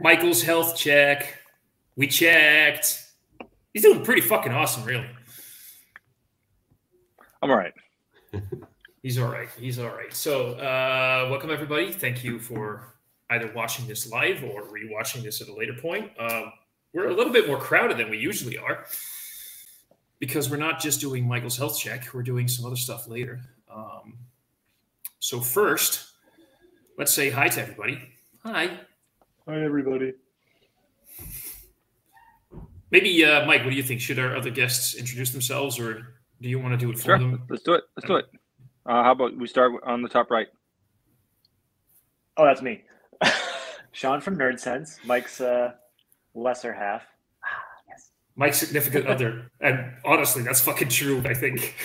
Michael's health check. We checked. He's doing pretty fucking awesome, really. I'm all right. He's all right. He's all right. So, welcome everybody. Thank you for either watching this live or rewatching this at a later point. We're a little bit more crowded than we usually are because we're not just doing Michael's health check. We're doing some other stuff later. So first, let's say hi to everybody. Hi. Hi, everybody. Maybe, Mike, what do you think? Should our other guests introduce themselves, or do you want to do it for them? Let's do it. Let's do it. How about we start on the top right? Oh, that's me. Sean from Nerd Sense, Mike's lesser half. Yes. Mike's significant other. And honestly, that's fucking true, I think.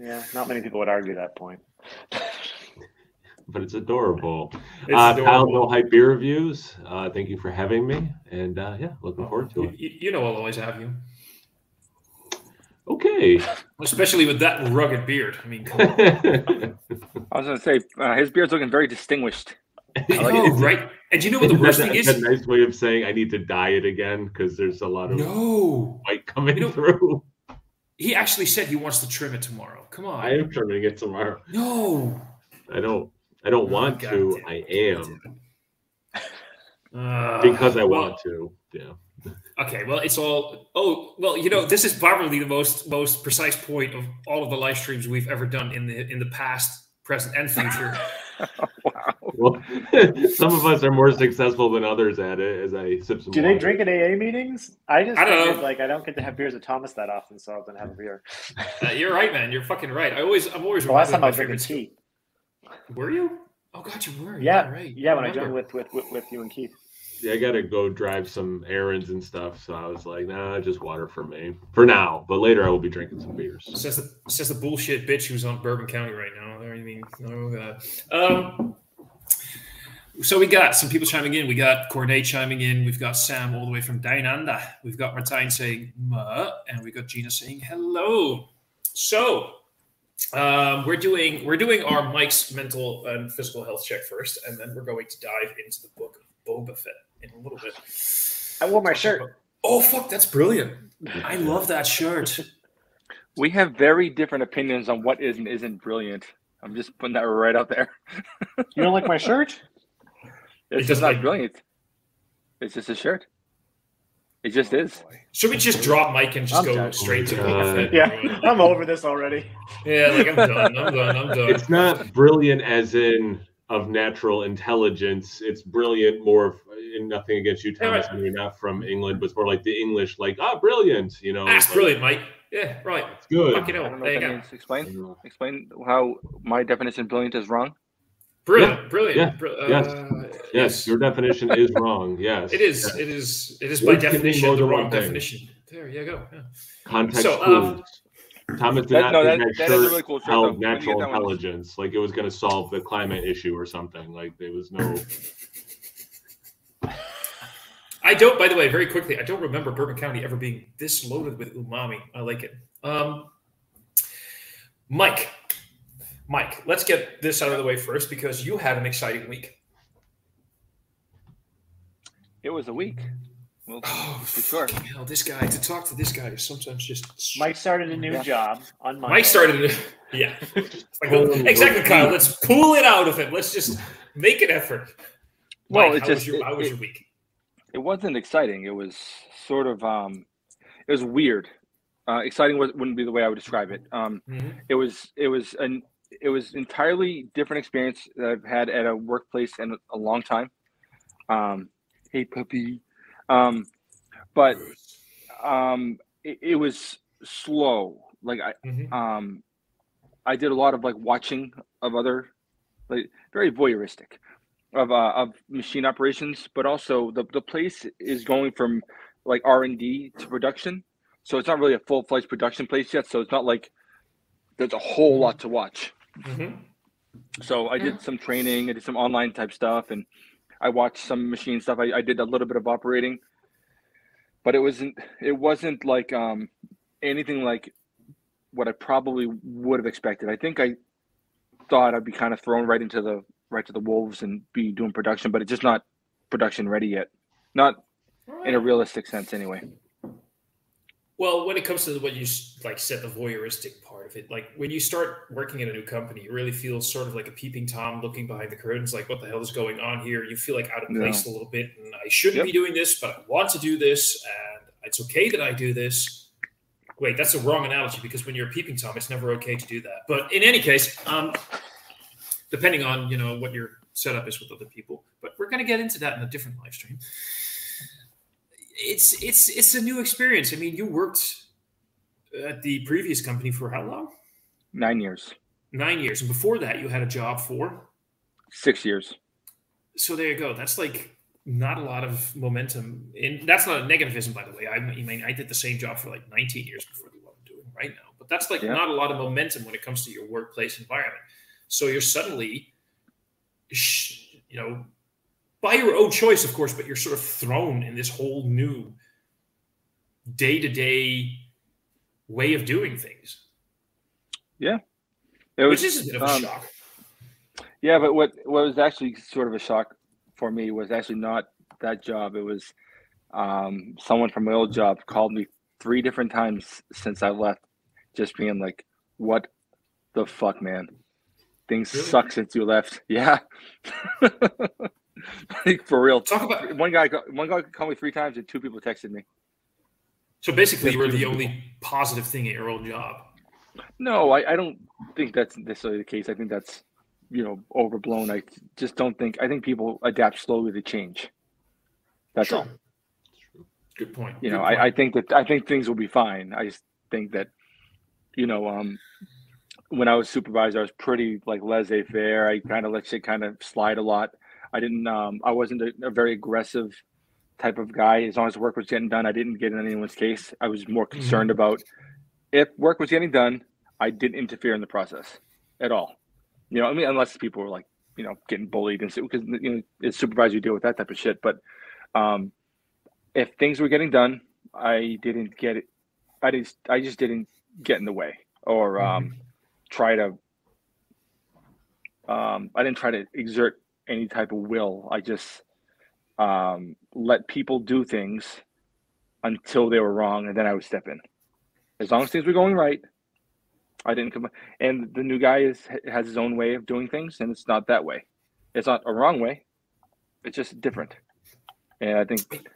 Yeah, not many people would argue that point. But it's adorable. It's Kyle, No Hype Beer Reviews. Thank you for having me. And yeah, looking forward to it. You know I'll always have you. Okay. Especially with that rugged beard. I mean, come on. I was going to say, his beard's looking very distinguished. Right? And do you know what the worst thing is? That's a nice way of saying I need to dye it again because there's a lot of white coming through. He actually said he wants to trim it tomorrow. Come on. I am trimming it tomorrow. No. I don't want to. I am. Because I want to. Yeah. Okay, well, it's all. Oh, well, you know, this is probably the most precise point of all of the live streams we've ever done in the past, present, and future. Wow. Well, some of us are more successful than others at it. As I sip some. Do water. they drink at AA meetings? I don't know. Like, I don't get to have beers with Thomas that often, so I'm gonna have a beer. You're right, man. You're fucking right. I'm always. The last time I was drinking tea. Were you? Oh God, you were. Yeah, right. Yeah, when I joined with you and Keith. Yeah, I gotta go drive some errands and stuff. So I was like, nah, just water for me for now. But later I will be drinking some beers. Says the bullshit bitch who's on Bourbon County right now. I mean, no. So we got some people chiming in. We got Cornet chiming in. We've got Sam all the way from Down Under. We've got Martijn saying "ma," and we got Gina saying hello. So we're doing our Mike's mental and physical health check first, and then we're going to dive into the book of Boba Fett in a little bit. I wore my shirt. Oh fuck, that's brilliant! I love that shirt. We have very different opinions on what is and isn't brilliant. I'm just putting that right out there. You don't like my shirt? It's just not brilliant. It's just a shirt. It just is. Should we just drop Mike and just go straight to Boba Fett? Yeah, I'm over this already. Yeah, like I'm done. It's not brilliant as in of natural intelligence. It's brilliant more in nothing against you, Thomas. I mean, not from England, but it's more like the English, like, brilliant, you know. That's brilliant, Mike. Yeah, right. It's good. Fuck it I up. don't know There what you that go. means. Explain how my definition of brilliant is wrong. Brilliant. Yes, your definition is wrong. Yes. It is by definition the wrong definition. There you go. Yeah. Context clues. Thomas did not think that is a really cool shirt, held though. natural intelligence, like it was going to solve the climate issue or something. Like there was no. I don't. By the way, very quickly, I don't remember Bourbon County ever being this loaded with umami. I like it. Mike, let's get this out of the way first because you had an exciting week. It was a week. Well, for sure. Hell, this guy, to talk to this guy is sometimes just. Mike started a new job on Monday. Mike started it. Yeah. Exactly, Kyle. Let's pull it out of him. Let's just make an effort. Well, Mike, how was your week? It wasn't exciting. It was sort of it was weird. Exciting wouldn't be the way I would describe it. It was entirely different experience that I've had at a workplace in a long time. Hey puppy. But it was slow. Like I did a lot of like watching of other, like very voyeuristic of machine operations, but also the place is going from like R&D to production. So it's not really a full-fledged production place yet. So it's not like there's a whole lot to watch. So I did some training, I did some online type stuff, and I watched some machine stuff. I did a little bit of operating, but it wasn't like anything like what I probably would have expected. I think I thought I'd be kind of thrown right to the wolves and be doing production, but it's just not production ready yet. Not in a realistic sense, anyway. Well, when it comes to what you like said, the voyeuristic part of it, like when you start working in a new company, you really feel sort of like a peeping Tom looking behind the curtains, like what the hell is going on here? You feel like out of place a little bit, and I shouldn't be doing this, but I want to do this, and it's okay that I do this. Wait, that's a wrong analogy because when you're a peeping Tom, it's never okay to do that. But in any case, depending on what your setup is with other people, but we're going to get into that in a different live stream. It's a new experience. I mean, you worked at the previous company for how long? 9 years. 9 years. And before that, you had a job for? 6 years. So there you go. That's like not a lot of momentum. And that's not a negativism, by the way. I mean, I did the same job for like 19 years before the one I'm doing right now. But that's like not a lot of momentum when it comes to your workplace environment. So you're suddenly, by your own choice, of course, but you're sort of thrown in this whole new day-to-day way of doing things. Yeah. Which is a bit of a shock. Yeah, but what was actually sort of a shock for me was actually not that job. It was someone from my old job called me 3 different times since I left, just being like, what the fuck, man? Things suck since you left. Yeah. Like, for real. Talk about one guy called me 3 times and 2 people texted me. So basically, you were the only positive thing at your old job. No, I don't think that's necessarily the case. I think that's overblown. I just don't think. I think people adapt slowly to change. That's all. Good point. I think things will be fine. I just think that when I was supervisor, I was pretty like laissez-faire. I kind of let shit kind of slide a lot. I wasn't a very aggressive type of guy. As long as the work was getting done, I didn't get in anyone's case. I was more concerned about if work was getting done, I didn't interfere in the process at all. Unless people were like, getting bullied and because as supervisor you deal with that type of shit. But if things were getting done, I didn't get it. I just didn't get in the way or try to. I didn't try to exert any type of will. I just let people do things until they were wrong, and then I would step in. As long as things were going right, I didn't come. And the new guy has his own way of doing things, and it's not that way. It's not a wrong way. It's just different. And I think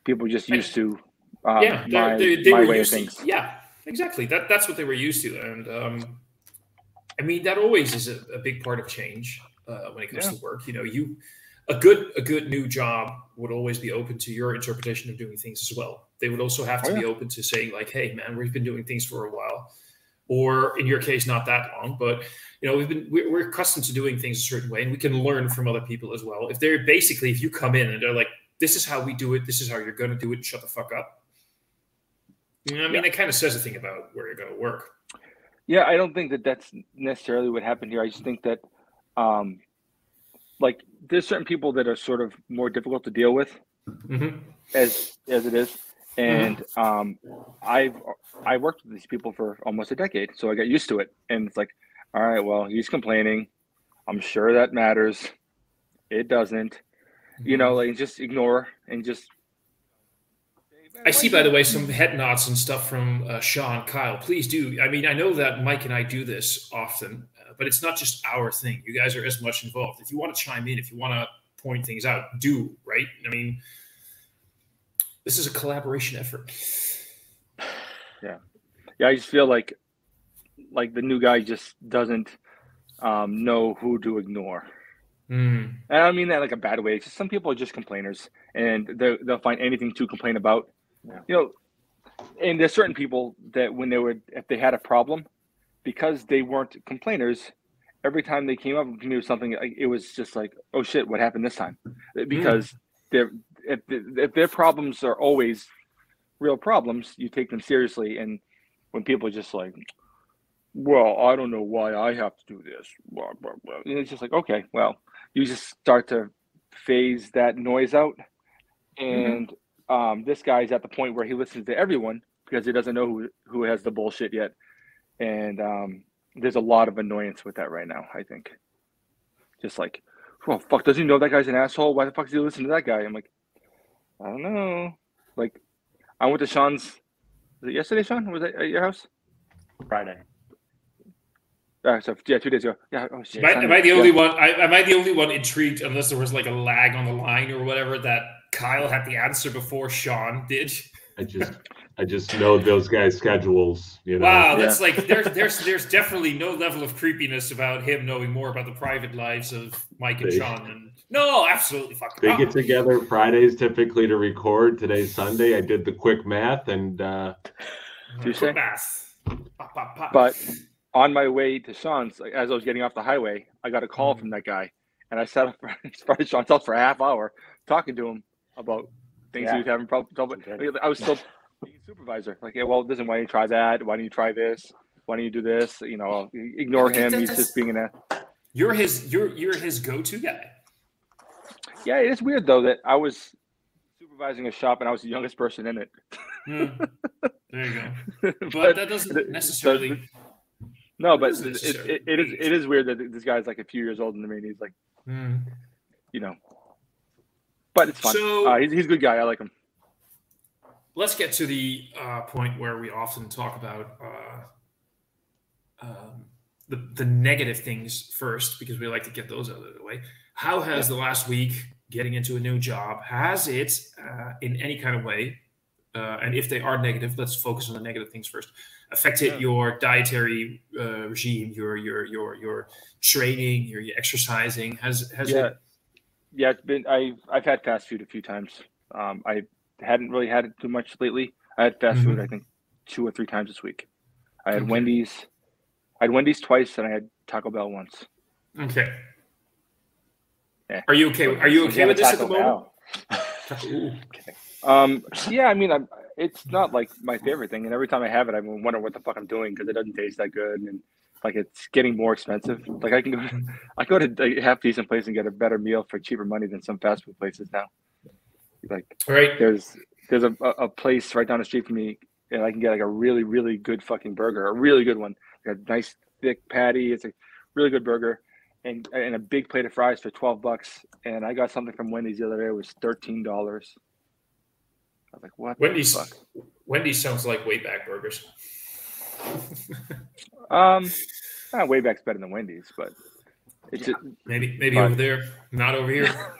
people are just used to my way of things. Yeah, exactly. That's what they were used to, and I mean that always is a big part of change. When it comes to work, a good new job would always be open to your interpretation of doing things as well. They would also have to be open to saying like, "Hey, man, we've been doing things for a while," or in your case, not that long, but we're accustomed to doing things a certain way, and we can learn from other people as well. If you come in and they're like, "This is how we do it. This is how you're going to do it. Shut the fuck up." It kind of says a thing about where you're going to work. Yeah, I don't think that that's necessarily what happened here. I just think that. Like there's certain people that are sort of more difficult to deal with as it is. And I worked with these people for almost a decade. So I got used to it. And it's like, all right, well, he's complaining. I'm sure that matters. It doesn't, like just ignore and just. I see, by the way, some head nods and stuff from Sean, Kyle. Please do. I mean, I know that Mike and I do this often, but it's not just our thing. You guys are as much involved. If you want to chime in, if you want to point things out, do, right? I mean, this is a collaboration effort. Yeah. I just feel like the new guy just doesn't know who to ignore. And I don't mean that like a bad way. It's just some people are just complainers, and they'll find anything to complain about. Yeah. And there's certain people that if they had a problem, because they weren't complainers, every time they came up to me with something, it was just like, oh shit, what happened this time? Because if their problems are always real problems, you take them seriously. And when people are just like, well, I don't know why I have to do this, blah, blah, blah. And it's just like, okay, well, you just start to phase that noise out. And this guy's at the point where he listens to everyone because he doesn't know who has the bullshit yet. And there's a lot of annoyance with that right now, I think. Just like, well, fuck, doesn't he know that guy's an asshole? Why the fuck does he listen to that guy? I'm like, I don't know. Like, I went to Sean's. Was it yesterday, Sean? Was it at your house? Friday. So yeah, 2 days ago. Yeah. Oh shit. Am I the only one? Am I the only one intrigued? Unless there was like a lag on the line or whatever, that Kyle had the answer before Sean did. I just know those guys' schedules. You know. Wow, that's like there's definitely no level of creepiness about him knowing more about the private lives of Mike and Sean. And no, absolutely fucking. They get together Fridays typically to record. Today's Sunday. I did the quick math and Tuesday. Math. But on my way to Sean's, like, as I was getting off the highway, I got a call from that guy, and I sat up in front of Sean's house for a half hour talking to him about things he was having problems. I was still being supervisor. Like, yeah, well, listen, why don't you try that? Why don't you try this? Why don't you do this? You know, ignore him. He's just being an. You're his go-to guy. Yeah, it is weird though that I was supervising a shop and I was the youngest person in it. There you go. But that doesn't necessarily. No, but it is weird that this guy's like a few years older than me. And he's like, you know, but it's fun. So, he's a good guy. I like him. Let's get to the point where we often talk about the negative things first, because we like to get those out of the way. How has the last week getting into a new job, has it in any kind of way, and if they are negative, let's focus on the negative things first, affected your dietary regime, your training, your exercising? Has it? Yeah, it's been. I've had fast food a few times. I hadn't really had it too much lately. I had fast food, I think, 2 or 3 times this week. I had Wendy's. I had Wendy's twice, and I had Taco Bell once. Okay. Yeah. Are you okay? Are you okay with this at the moment? Yeah, I mean, it's not like my favorite thing, and every time I have it, I wonder what the fuck I'm doing because it doesn't taste that good, and like it's getting more expensive. Like I go to a half decent place and get a better meal for cheaper money than some fast food places now. Like, right, there's a place right down the street from me, and I can get like a really, really good fucking burger, a really good one, like a nice thick patty. It's a really good burger. And a big plate of fries for $12, and I got something from Wendy's the other day. It was $13. I was like, "What?" Wendy's. The fuck? Wendy's sounds like Wayback Burgers. Wayback's better than Wendy's, but it's maybe over there, not over here.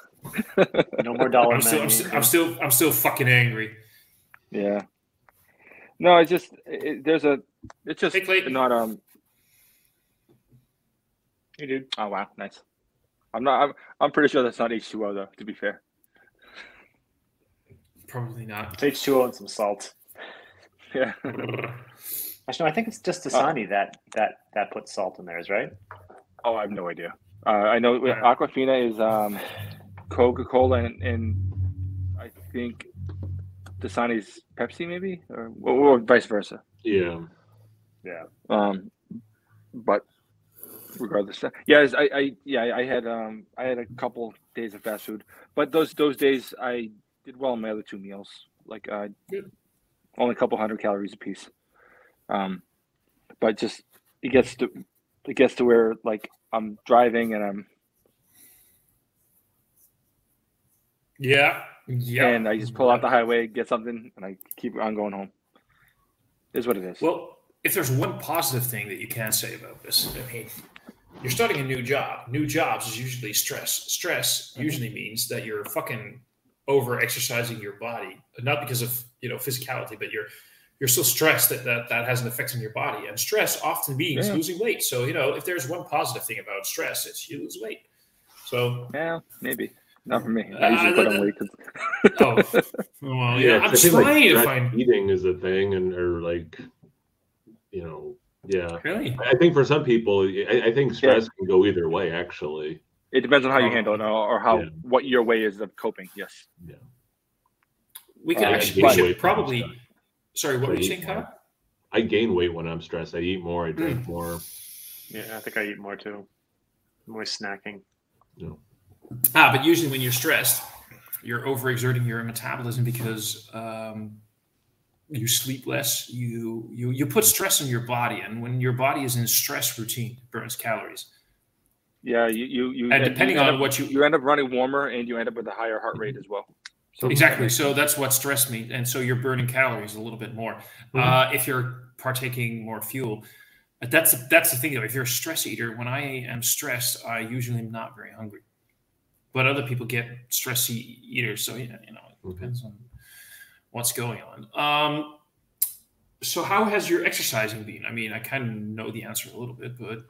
No more dollar. I'm still fucking angry. Yeah. No, it's just Clayton. not Hey, dude. Oh wow, nice. I'm pretty sure that's not H2O though. To be fair, probably not. It's H2O and some salt. Yeah. Actually, no, I think it's just Dasani that puts salt in theirs, right? Oh, I have no idea. I know Aquafina is Coca-Cola and I think Dasani's Pepsi, maybe, or vice versa. Yeah. But regardless, I had a couple days of fast food, but those days I did well on my other 2 meals, like only a couple hundred calories a piece. But just it gets to where like I'm driving and I'm and I just pull out the highway, get something, and I keep on going home. Is what it is. Well, if there's one positive thing that you can say about this, I mean, you're starting a new job. New jobs is usually stress. Stress usually means that you're fucking over exercising your body, not because of physicality, but you're so stressed that has an effect on your body. And stress often means losing weight. So if there's one positive thing about stress, it's you lose weight. So maybe not for me. I usually put on weight. Well, yeah. I'm trying to find eating is a thing, or like. Yeah. Really? I think for some people, I think stress can go either way. Actually, it depends on how you handle it, or what your way is of coping. Yes. Yeah. We should probably. Sorry, what were you saying, Kyle? I gain weight when I'm stressed. I eat more. I drink more. Yeah, I think I eat more too. I'm always snacking. No. But usually when you're stressed, you're overexerting your metabolism because you sleep less. You put stress on your body, and when your body is in a stress routine, it burns calories. Yeah, you And depending on what you end up running warmer, and you end up with a higher heart rate as well. So exactly. So that's what stressed me, and so you're burning calories a little bit more if you're partaking more fuel. That's the thing though. If you're a stress eater, when I am stressed, I usually am not very hungry. But other people get stressy eaters, so yeah, it depends on what's going on. So how has your exercising been? I mean, I kind of know the answer a little bit, but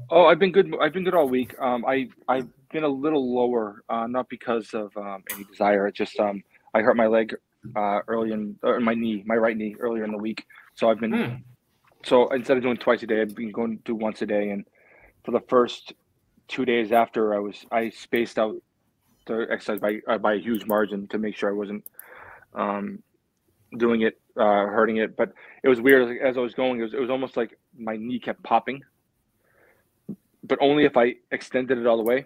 oh, I've been good. I've been good all week. I've been a little lower, not because of any desire. It's just I hurt my leg early or my right knee earlier in the week. So I've been so instead of doing twice a day, I've been going to do once a day. And for the first 2 days after, I spaced out the exercise by a huge margin to make sure I wasn't doing it, hurting it. But it was weird as I was going. It was almost like my knee kept popping, but only if I extended it all the way.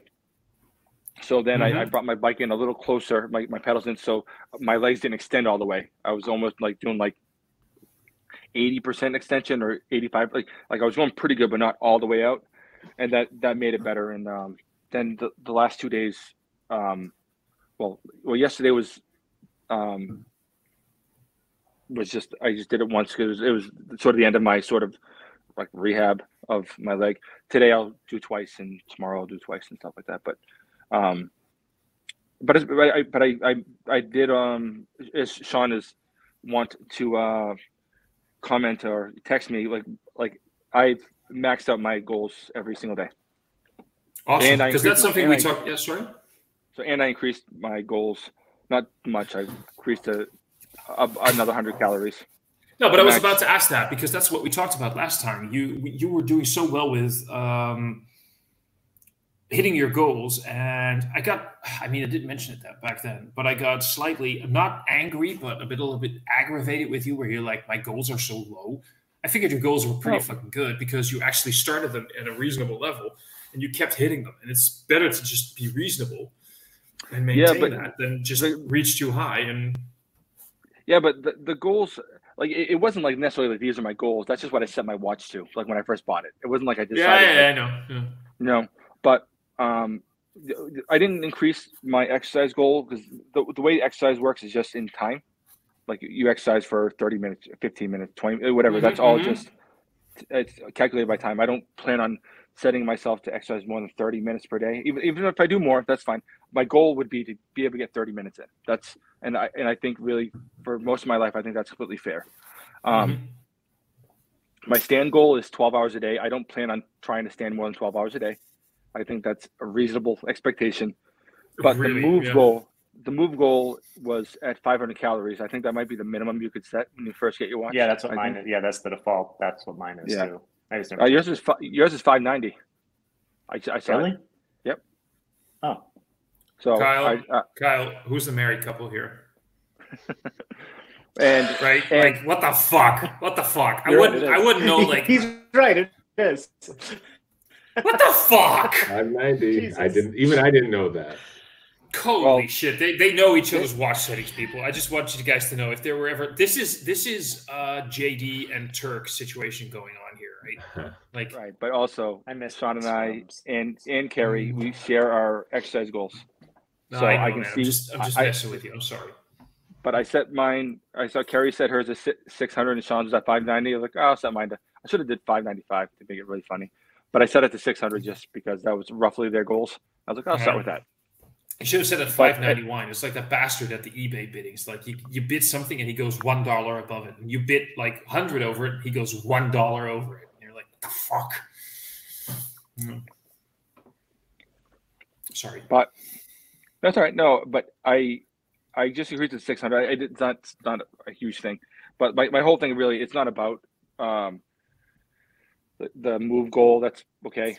So then I brought my bike in a little closer, my pedals in, so my legs didn't extend all the way. I was almost like doing like 80% extension or 85, like I was going pretty good, but not all the way out, and that made it better. And then the last 2 days, well, yesterday was just I just did it once because it was sort of the end of my sort of like rehab of my leg. Today I'll do twice, and tomorrow I'll do twice and stuff like that. But I did as Sean is want to comment or text me like I've maxed out my goals every single day. Awesome, because that's something we talked. Yeah, sorry. So and I increased my goals, not much. I increased to another 100 calories. No, but I was about to ask that because that's what we talked about last time. You were doing so well with hitting your goals, and I didn't mention it that back then, but I got slightly not angry, but a little bit aggravated with you, where you're like, my goals are so low. I figured your goals were pretty fucking good because you actually started them at a reasonable level and you kept hitting them. And it's better to just be reasonable and maintain that than just reach too high. And yeah, but the goals, like it wasn't like necessarily like these are my goals. That's just what I set my watch to. Like when I first bought it, it wasn't like I decided. Yeah, I know. Yeah. No, but I didn't increase my exercise goal because the way exercise works is just in time. Like you exercise for 30 minutes, 15 minutes, 20, whatever. That's all just it's calculated by time. I don't plan on setting myself to exercise more than 30 minutes per day. Even if I do more, that's fine. My goal would be to be able to get 30 minutes in. And I think really for most of my life, I think that's completely fair. My stand goal is 12 hours a day. I don't plan on trying to stand more than 12 hours a day. I think that's a reasonable expectation. But really, the move goal was at 500 calories. I think that might be the minimum you could set when you first get your watch. Yeah, that's what mine is. Yeah, that's the default. That's what mine is too. I just yours is 590. I saw really? It. Yep. Oh. So Kyle, who's the married couple here? And right, and, like what the fuck? What the fuck? I wouldn't know. Like he's right. It is. What the fuck? 590. I didn't know that. Holy shit! They know each other's watch settings, people. I just want you guys to know if there were ever this is JD and Turk situation going on here, right? Like right, but also I miss Sean and I and Carrie, we share our exercise goals. No, so I can see. I'm just messing with you. I'm sorry. But I set mine. I saw Carrie set hers at 600 and Sean's at 590. I was like, oh, I'll set mine to. I should have did 595 to make it really funny, but I set it to 600 just because that was roughly their goals. I was like, I'll start with that. You should have said at 591. It's like that bastard at the eBay bidding. It's like you bid something and he goes $1 above it, and you bid like 100 over it, he goes $1 over it. And you're like, what the fuck? Sorry, but that's all right. No, but I just agreed to 600. It's not a huge thing, but my whole thing really, it's not about the move goal. That's okay.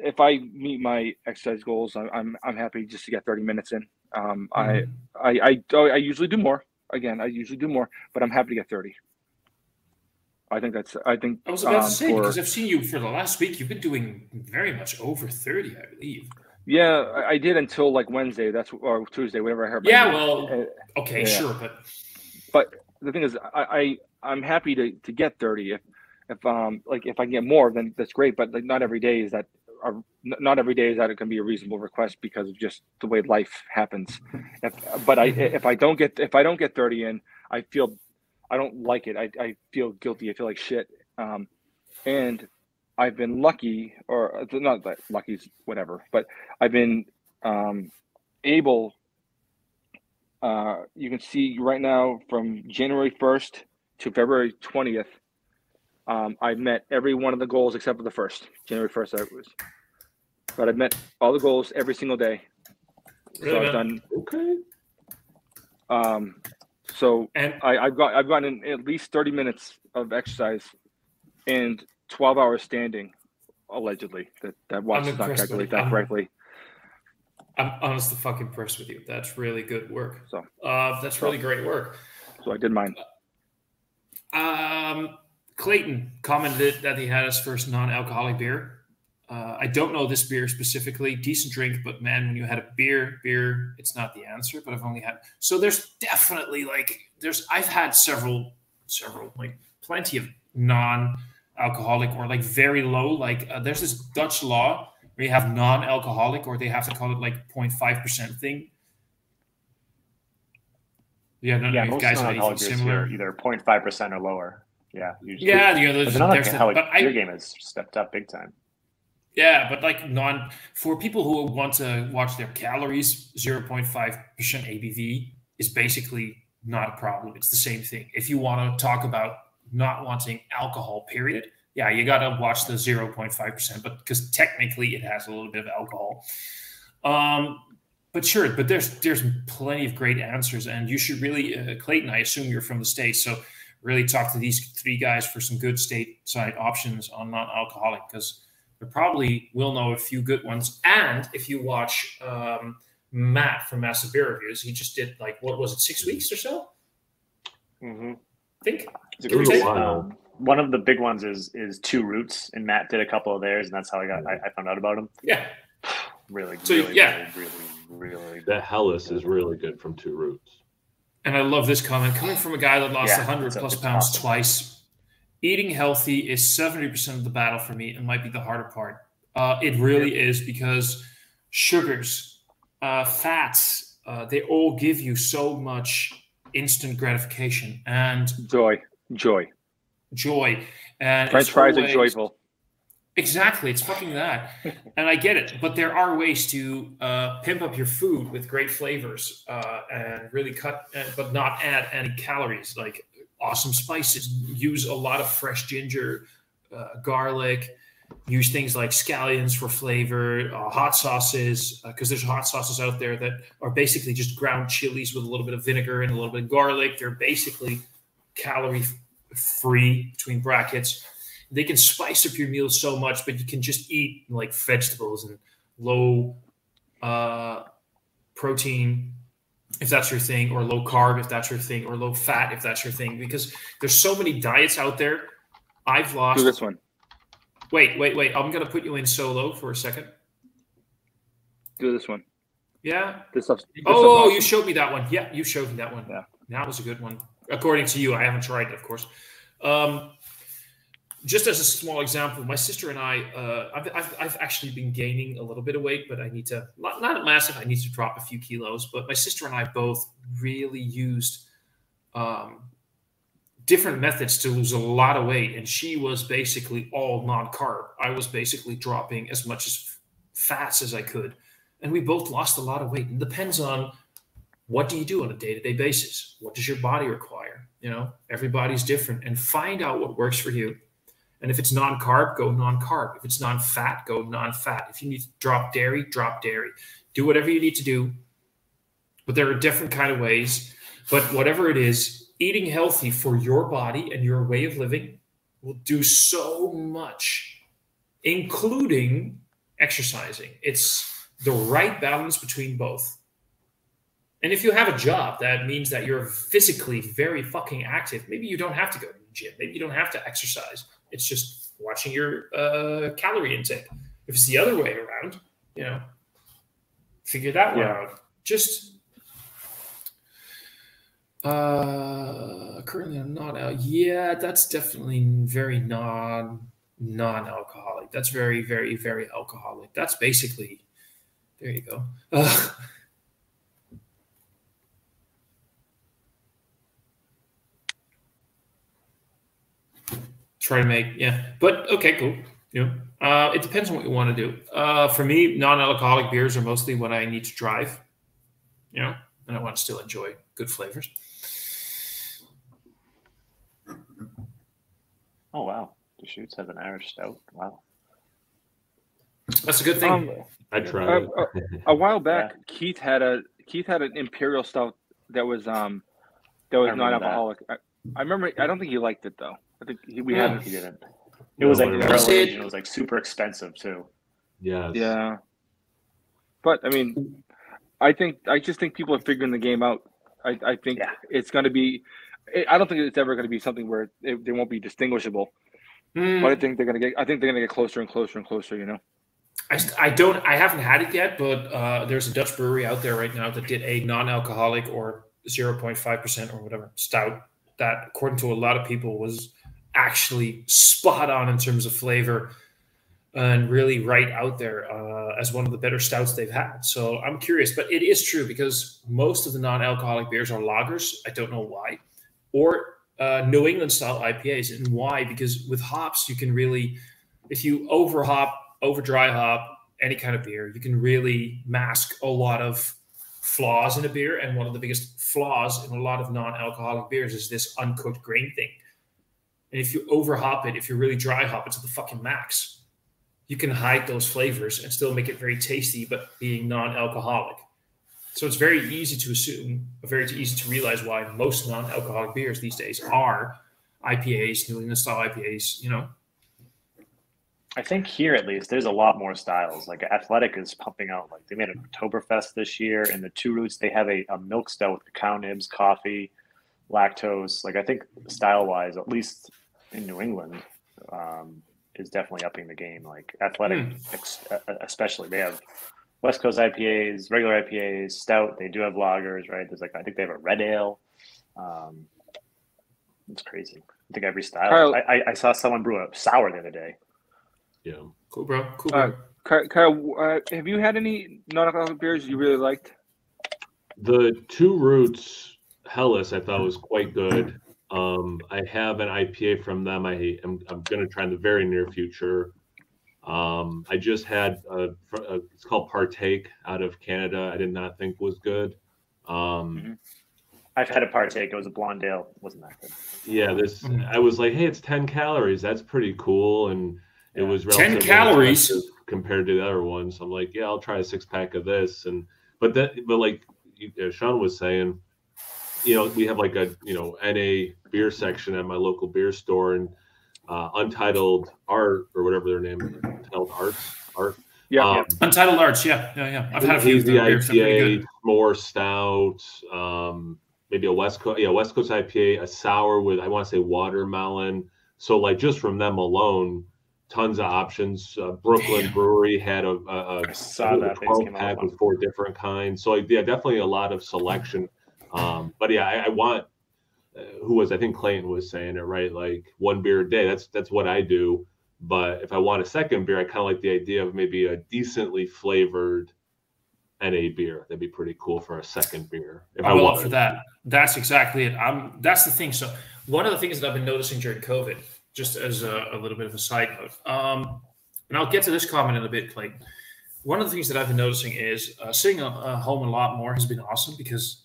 If I meet my exercise goals, I'm happy just to get 30 minutes in. I usually do more. Again, I usually do more, but I'm happy to get 30. I think I was about to say because I've seen you for the last week. You've been doing very much over 30, I believe. Yeah, I did until like Wednesday. Or Tuesday, whatever I heard. Yeah, well, okay, sure, but the thing is, I'm happy to get 30. If I can get more, then that's great. But like not every day is that not every day is that it can be a reasonable request because of just the way life happens. If I don't get 30 in, I don't like it. I feel guilty. I feel like shit. And I've been lucky, or not that lucky's whatever, but I've been able. You can see right now from January 1st to February 20th. I've met every one of the goals except for the first, January 1st. But I've met all the goals every single day. Really? So I've done Okay. So And I've gotten at least 30 minutes of exercise and 12 hours standing, allegedly. That watch does not calculate that correctly. I'm honestly fucking impressed with you. That's really good work. So that's really great work. So I did mine. Clayton commented that he had his first non-alcoholic beer. I don't know this beer specifically. Decent drink, but man, when you had a beer, it's not the answer. But I've only had there's definitely I've had several plenty of non-alcoholic or very low. There's this Dutch law where you have non-alcoholic, or they have to call it 0.5% thing. Yeah, none of you guys have anything similar. Either 0.5% or lower. Yeah. Usually. Yeah, the non-alcoholic beer game has stepped up big time. Yeah, but for people who want to watch their calories, 0.5% ABV is basically not a problem. It's the same thing. If you want to talk about not wanting alcohol, period, yeah, you got to watch the 0.5%, but because technically it has a little bit of alcohol. But sure, but there's plenty of great answers, and you should really, Clayton, I assume you're from the States, so really talk to these three guys for some good stateside options on non-alcoholic, because they probably will know a few good ones. And if you watch Matt from Massive Beer Reviews, he just did 6 weeks or so? Mm-hmm. I think. It was a while. One of the big ones is Two Roots, and Matt did a couple of theirs, and that's how I found out about him. Yeah. Really. That Helles is really good from Two Roots. And I love this comment coming from a guy that lost 100+ pounds twice. Eating healthy is 70% of the battle for me and might be the harder part. It really is, because sugars, fats, they all give you so much instant gratification and joy. And French fries are joyful. Exactly, it's fucking that. And I get it, but there are ways to pimp up your food with great flavors and really but not add any calories, like awesome spices. Use a lot of fresh ginger, garlic. Use things like scallions for flavor, hot sauces, because there's hot sauces out there that are basically just ground chilies with a little bit of vinegar and a little bit of garlic. They're basically calorie-free, between brackets. They can spice up your meal so much, but you can just eat vegetables and low protein, if that's your thing, or low carb, if that's your thing, or low fat, if that's your thing, because there's so many diets out there. I've lost. Do this one. Wait. I'm going to put you in solo for a second. Do this one. Yeah. This stuff's awesome. You showed me that one. Yeah, you showed me that one. Yeah. That was a good one. According to you, I haven't tried it, of course. Just as a small example, my sister and I, I've actually been gaining a little bit of weight, but I need to, not massive, I need to drop a few kilos. But my sister and I both really used different methods to lose a lot of weight. And she was basically all non-carb. I was basically dropping as much as fats as I could. And we both lost a lot of weight. It depends on what do you do on a day-to-day basis? What does your body require? Everybody's different. And find out what works for you. And if it's non-carb, go non-carb. If it's non-fat, go non-fat. If you need to drop dairy, drop dairy. Do whatever you need to do. But there are different kind of ways. But whatever it is, eating healthy for your body and your way of living will do so much, including exercising. It's the right balance between both. And if you have a job that means that you're physically very fucking active, maybe you don't have to go to the gym. Maybe you don't have to exercise. It's just watching your calorie intake. If it's the other way around, figure that one out. Just currently I'm not out. Yeah, that's definitely very non. non-alcoholic. That's very, very, very alcoholic. That's basically, there you go. Try to make, yeah. But okay, cool. It depends on what you want to do. For me, non-alcoholic beers are mostly when I need to drive, and I want to still enjoy good flavors. Oh wow, Deschutes have an Irish stout. Wow, that's a good thing. I tried a while back. Yeah. Keith had an imperial stout that was non-alcoholic. I remember. I don't think he liked it though. I think we had. He didn't. It was like barrel aged, and it was like super expensive too. Yeah. Yeah. But I mean, I just think people are figuring the game out. I think it's going to be. I don't think it's ever going to be something where they won't be distinguishable. But I think they're going to get closer and closer and closer. I haven't had it yet, but there's a Dutch brewery out there right now that did a non-alcoholic or 0.5% or whatever stout that, according to a lot of people, was actually spot on in terms of flavor and really right out there as one of the better stouts they've had. So I'm curious, but it is true because most of the non-alcoholic beers are lagers. I don't know why. Or New England style IPAs. And why? Because with hops, you can really, if you over dry hop any kind of beer, you can really mask a lot of flaws in a beer. And one of the biggest flaws in a lot of non-alcoholic beers is this uncooked grain thing. And if you over hop it, if you really dry hop it to the fucking max, you can hide those flavors and still make it very tasty, but being non-alcoholic. So it's very easy to assume, very easy to realize why most non-alcoholic beers these days are IPAs, New England style IPAs, I think here at least there's a lot more styles. Like Athletic is pumping out, like they made an Oktoberfest this year, and the Two Roots, they have a milk stout with cacao nibs, coffee, lactose. Like I think style wise, at least in New England, is definitely upping the game. Like Athletic, especially, they have West Coast IPAs, regular IPAs, stout. They do have lagers, right? There's I think they have a red ale. It's crazy. I think every style. I saw someone brew a sour the other day. Yeah, cool, bro. Cool, bro. Kyle, have you had any non-alcoholic beers you really liked? The Two Roots Helles I thought was quite good. I have an IPA from them. I'm going to try in the very near future. I just had it's called Partake out of Canada. I did not think was good. I've had a Partake. It was a blonde ale. It wasn't that good. Yeah, I was like, hey, it's 10 calories. That's pretty cool. And it was 10 calories compared to the other ones. So I'm like, yeah, I'll try a 6-pack of this. But like Sean was saying, we have like a NA beer section at my local beer store, and Untitled Art or whatever their name is, Untitled Art. Yeah, Untitled Arts. Yeah. I've had a few of the IPA, more stout, maybe a West Coast IPA, a sour with, I want to say, watermelon. So like just from them alone, tons of options. Brooklyn Brewery had a 12-pack with 4 different kinds. So yeah, definitely a lot of selection. But yeah, I want. I think Clayton was saying it right. Like 1 beer a day. That's what I do. But if I want a second beer, I kind of like the idea of maybe a decently flavored NA beer. That'd be pretty cool for a second beer. If I want for that. That's exactly it. That's the thing. So one of the things that I've been noticing during COVID, just as a little bit of a side note, and I'll get to this comment in a bit, Clayton. One of the things that I've been noticing is sitting home a lot more has been awesome because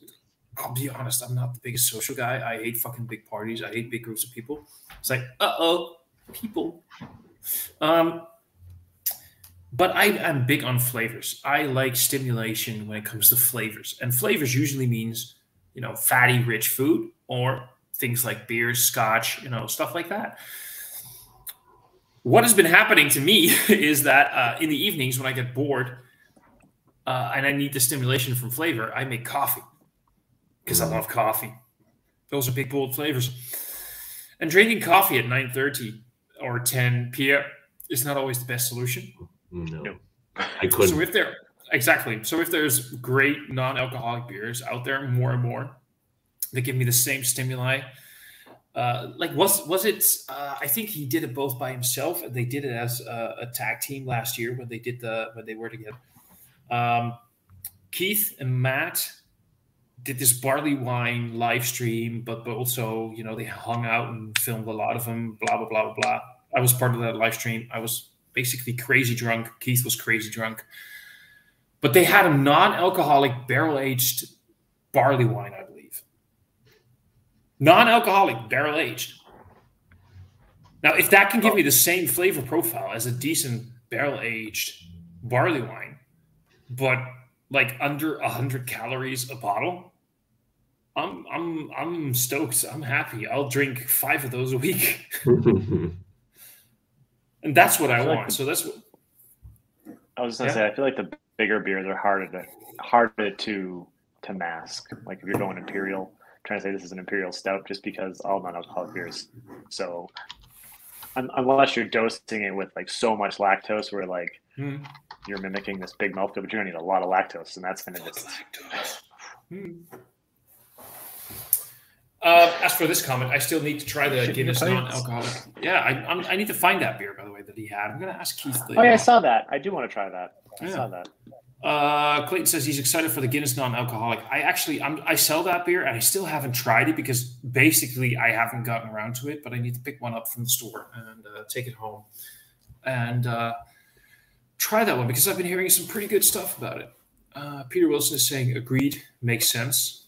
I'll be honest, I'm not the biggest social guy. I hate fucking big parties. I hate big groups of people. It's like, people. But I'm big on flavors. I like stimulation when it comes to flavors. And flavors usually means, fatty, rich food or things like beers, scotch, stuff like that. What has been happening to me is that in the evenings when I get bored and I need the stimulation from flavor, I make coffee because I love coffee. Those are big, bold flavors. And drinking coffee at 9:30 or 10 p.m. is not always the best solution. No. I couldn't. So if there's great non-alcoholic beers out there more and more that give me the same stimuli, like was it? I think he did it both by himself, and they did it as a tag team last year when they were together. Keith and Matt did this barley wine live stream, but also, you know, they hung out and filmed a lot of them, blah, blah, blah, blah, blah. I was part of that live stream. I was basically crazy drunk. Keith was crazy drunk. But they had a non-alcoholic barrel-aged barley wine, I believe. Non-alcoholic barrel-aged. Now, if that can give me the same flavor profile as a decent barrel-aged barley wine, but like under 100 calories a bottle, I'm stoked. I'm happy. I'll drink 5 of those a week. And that's what I want. So that's what I was gonna say. I feel like the bigger beers are harder to mask. Like if you're going imperial, trying to say this is an imperial stout just because all non-alcoholic beers. So unless you're dosing it with like so much lactose where like you're mimicking this big mouthfeel, but you're gonna need a lot of lactose, and that's gonna just as for this comment, I still need to try the Guinness non-alcoholic. Yeah, I need to find that beer, by the way, that he had. I'm going to ask Keith later. Oh, yeah, I saw that. I do want to try that. I saw that. Clayton says he's excited for the Guinness non-alcoholic. I sell that beer, and I still haven't tried it because basically I haven't gotten around to it, but I need to pick one up from the store and take it home and try that one because I've been hearing some pretty good stuff about it. Peter Wilson is saying, agreed, makes sense.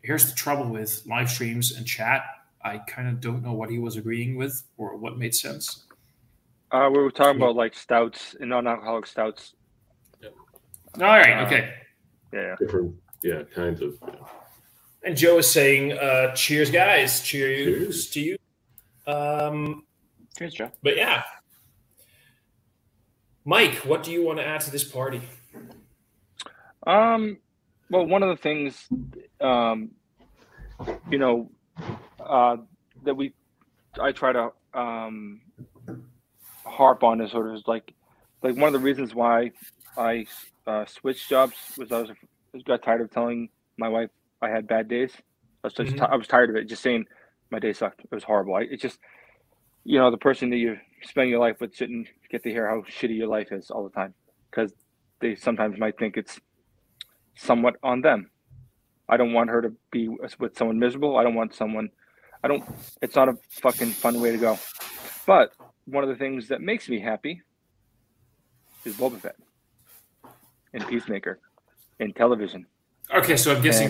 Here's the trouble with live streams and chat. I kind of don't know what he was agreeing with or what made sense. We were talking about like stouts and non-alcoholic stouts. Yeah. All right. Okay. Yeah. Different, kinds of. Yeah. And Joe is saying, cheers, guys. Cheers to you. Cheers, Joe. But yeah. Mike, what do you want to add to this party? Well, one of the things, that I try to harp on is sort of like one of the reasons why I switched jobs was I got tired of telling my wife I had bad days. I was tired of it, just saying my day sucked. It was horrible. It's just, the person that you spend your life with shouldn't get to hear how shitty your life is all the time because they sometimes might think it's somewhat on them. I don't want her to be with someone miserable. It's not a fucking fun way to go. But one of the things that makes me happy is Boba Fett and Peacemaker and television. Okay, so I'm guessing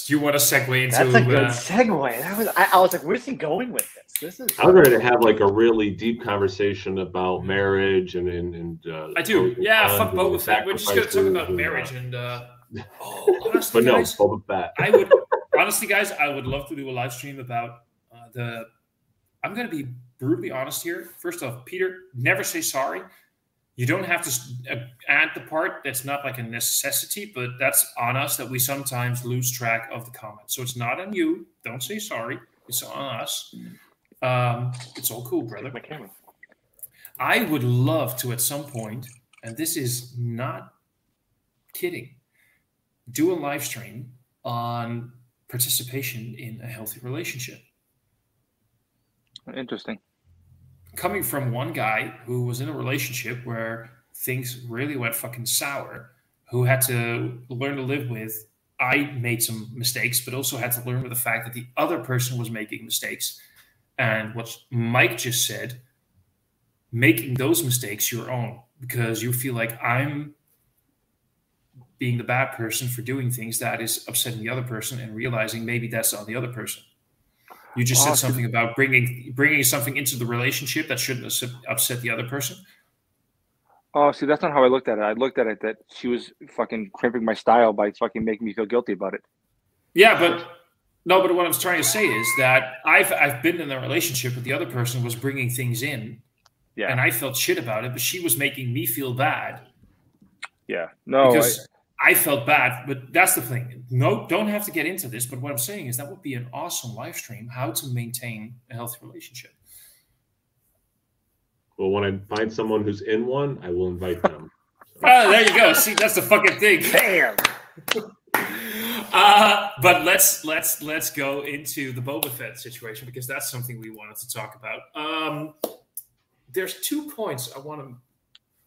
you want to segue into. That's a good segue. I was like, where's he going with this? I was ready to have like a really deep conversation about marriage and I do. Yeah, fuck Boba Fett. We're just going to talk about marriage and. Honestly, but no, guys, Boba Fett. I would love to do a live stream about I'm going to be brutally honest here. First off, Peter, never say sorry. You don't have to add the part that's not like a necessity, but that's on us that we sometimes lose track of the comments. So it's not on you. Don't say sorry. It's on us. It's all cool, brother. My camera. I would love to at some point, and this is not kidding, do a live stream on participation in a healthy relationship. Interesting. Coming from one guy who was in a relationship where things really went fucking sour, who had to learn to live with, I made some mistakes, but also had to learn with the fact that the other person was making mistakes. And what Mike just said, making those mistakes your own, because you feel like I'm being the bad person for doing things that is upsetting the other person and realizing maybe that's on the other person. You just said something about bringing something into the relationship that shouldn't upset the other person. Oh, see, that's not how I looked at it. I looked at it that she was fucking crimping my style by fucking making me feel guilty about it. Yeah, but what I'm trying to say is that I've been in a relationship with the other person was bringing things in, and I felt shit about it, but she was making me feel bad. Yeah, no, because I felt bad, but that's the thing. No, don't have to get into this, but what I'm saying is that would be an awesome live stream, how to maintain a healthy relationship. Well, when I find someone who's in one, I will invite them. Oh, there you go. See, that's the fucking thing. Damn. But let's go into the Boba Fett situation, because that's something we wanted to talk about. There's 2 points I want to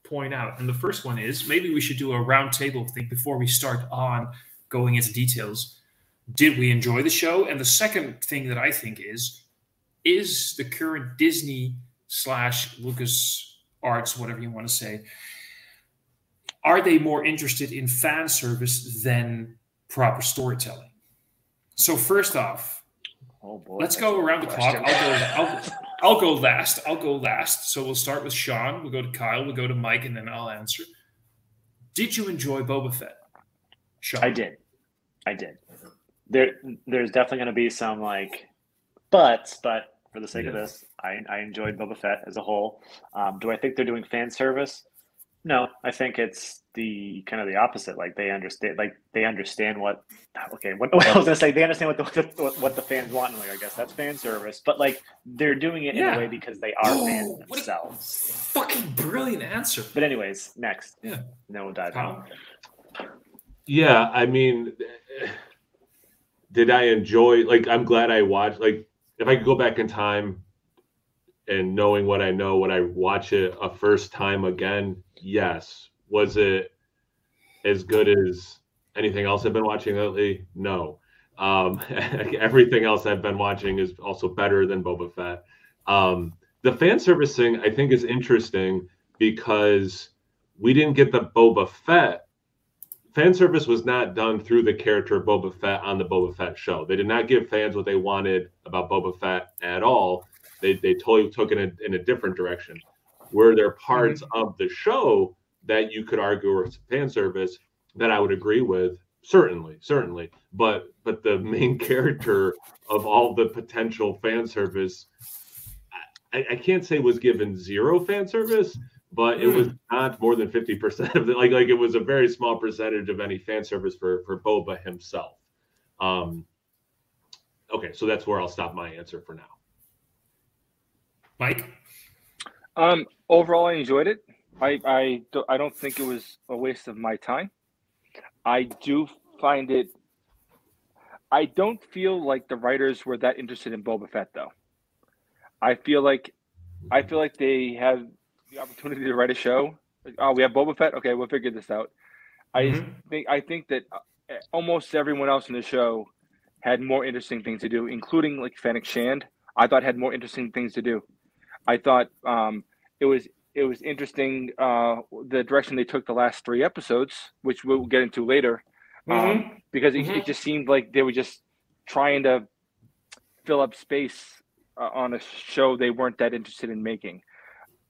point out, and the first one is maybe we should do a round table thing before we start on going into details. Did we enjoy the show? And the second thing that I think is the current Disney / Lucas Arts, whatever you want to say, are they more interested in fan service than proper storytelling? So first off, let's go around the clock. I'll go last. So we'll start with Sean. We'll go to Kyle. We'll go to Mike, and then I'll answer. Did you enjoy Boba Fett, Sean? I did. There's definitely going to be some but for the sake of this, I enjoyed Boba Fett as a whole. Do I think they're doing fan service? No, I think it's the kind of the opposite. Like they understand what. Okay, what I was gonna say, they understand what the fans want. And I guess that's fan service. But they're doing it in a way because they are fans themselves. Fucking brilliant answer. But anyways, next. Yeah. Then we'll dive in. Yeah, I mean, did I enjoy? I'm glad I watched. If I could go back in time and knowing what I know, would I watch it a first time again? Yes. Was it as good as anything else I've been watching lately? No. Everything else I've been watching is also better than Boba Fett. The fan service thing I think is interesting because we didn't get the Boba Fett. Fan service was not done through the character of Boba Fett on the Boba Fett show. They did not give fans what they wanted about Boba Fett at all. They totally took it in a different direction. Were there parts of the show that you could argue were fan service that I would agree with? Certainly. But the main character of all the potential fan service, I can't say was given zero fan service, but it was not more than 50% of it. Like it was a very small percentage of any fan service for Boba himself. Okay, so that's where I'll stop my answer for now. Mike? Overall, I enjoyed it. I don't think it was a waste of my time. I do find it. I don't feel like the writers were that interested in Boba Fett, though. I feel like they had the opportunity to write a show. Oh, we have Boba Fett. Okay, we'll figure this out. I think that almost everyone else in the show had more interesting things to do, including Fennec Shand. I thought had more interesting things to do. I thought it was interesting the direction they took the last 3 episodes, which we'll get into later, because it just seemed like they were just trying to fill up space on a show they weren't that interested in making.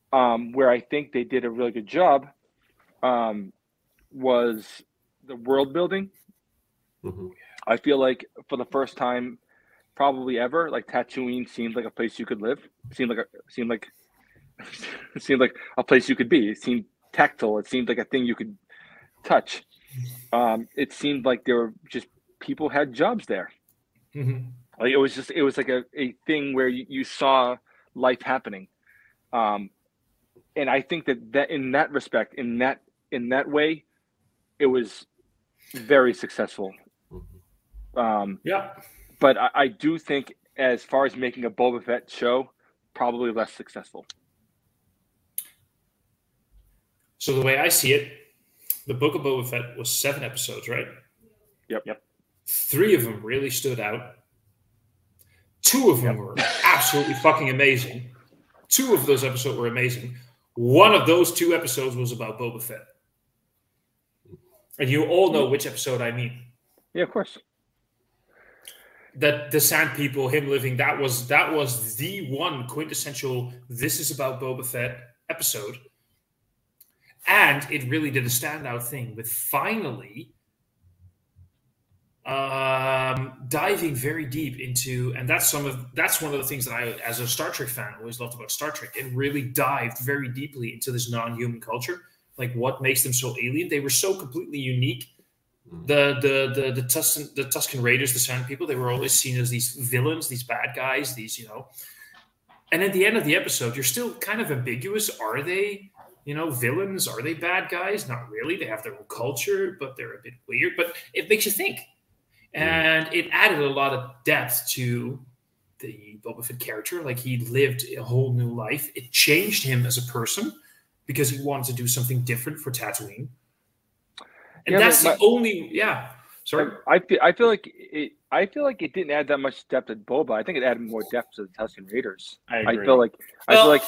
Where I think they did a really good job was the world building. I feel like for the first time probably ever, Tatooine seemed like a place you could live. Seemed like a place you could be. It seemed tactile. It seemed like a thing you could touch. It seemed like there were just people had jobs there. Like it was like a thing where you saw life happening. And I think that in that respect, in that way, it was very successful. But I do think, as far as making a Boba Fett show, probably less successful. So the way I see it, the Book of Boba Fett was 7 episodes, right? Yep. 3 of them really stood out. 2 of them were absolutely fucking amazing. 2 of those episodes were amazing. One of those 2 episodes was about Boba Fett. And you all know which episode I mean. Yeah, of course. That the Sand People, him living, that was the one quintessential this is about Boba Fett episode. And it really did a standout thing with finally diving very deep into, and that's one of the things that I, as a Star Trek fan, always loved about Star Trek. It really dived very deeply into this non-human culture, like what makes them so alien. They were so completely unique. The Tusken Raiders, the Sand People, they were always seen as these villains, these bad guys, these, And at the end of the episode, you're still kind of ambiguous. Are they, villains? Are they bad guys? Not really. They have their own culture, but they're a bit weird. But it makes you think. And it added a lot of depth to the Boba Fett character. Like, he lived a whole new life. It changed him as a person because he wanted to do something different for Tatooine. And that's the only, Sorry. I feel like it didn't add that much depth to Boba. I think it added more depth to the Tusken Raiders. I agree. I feel like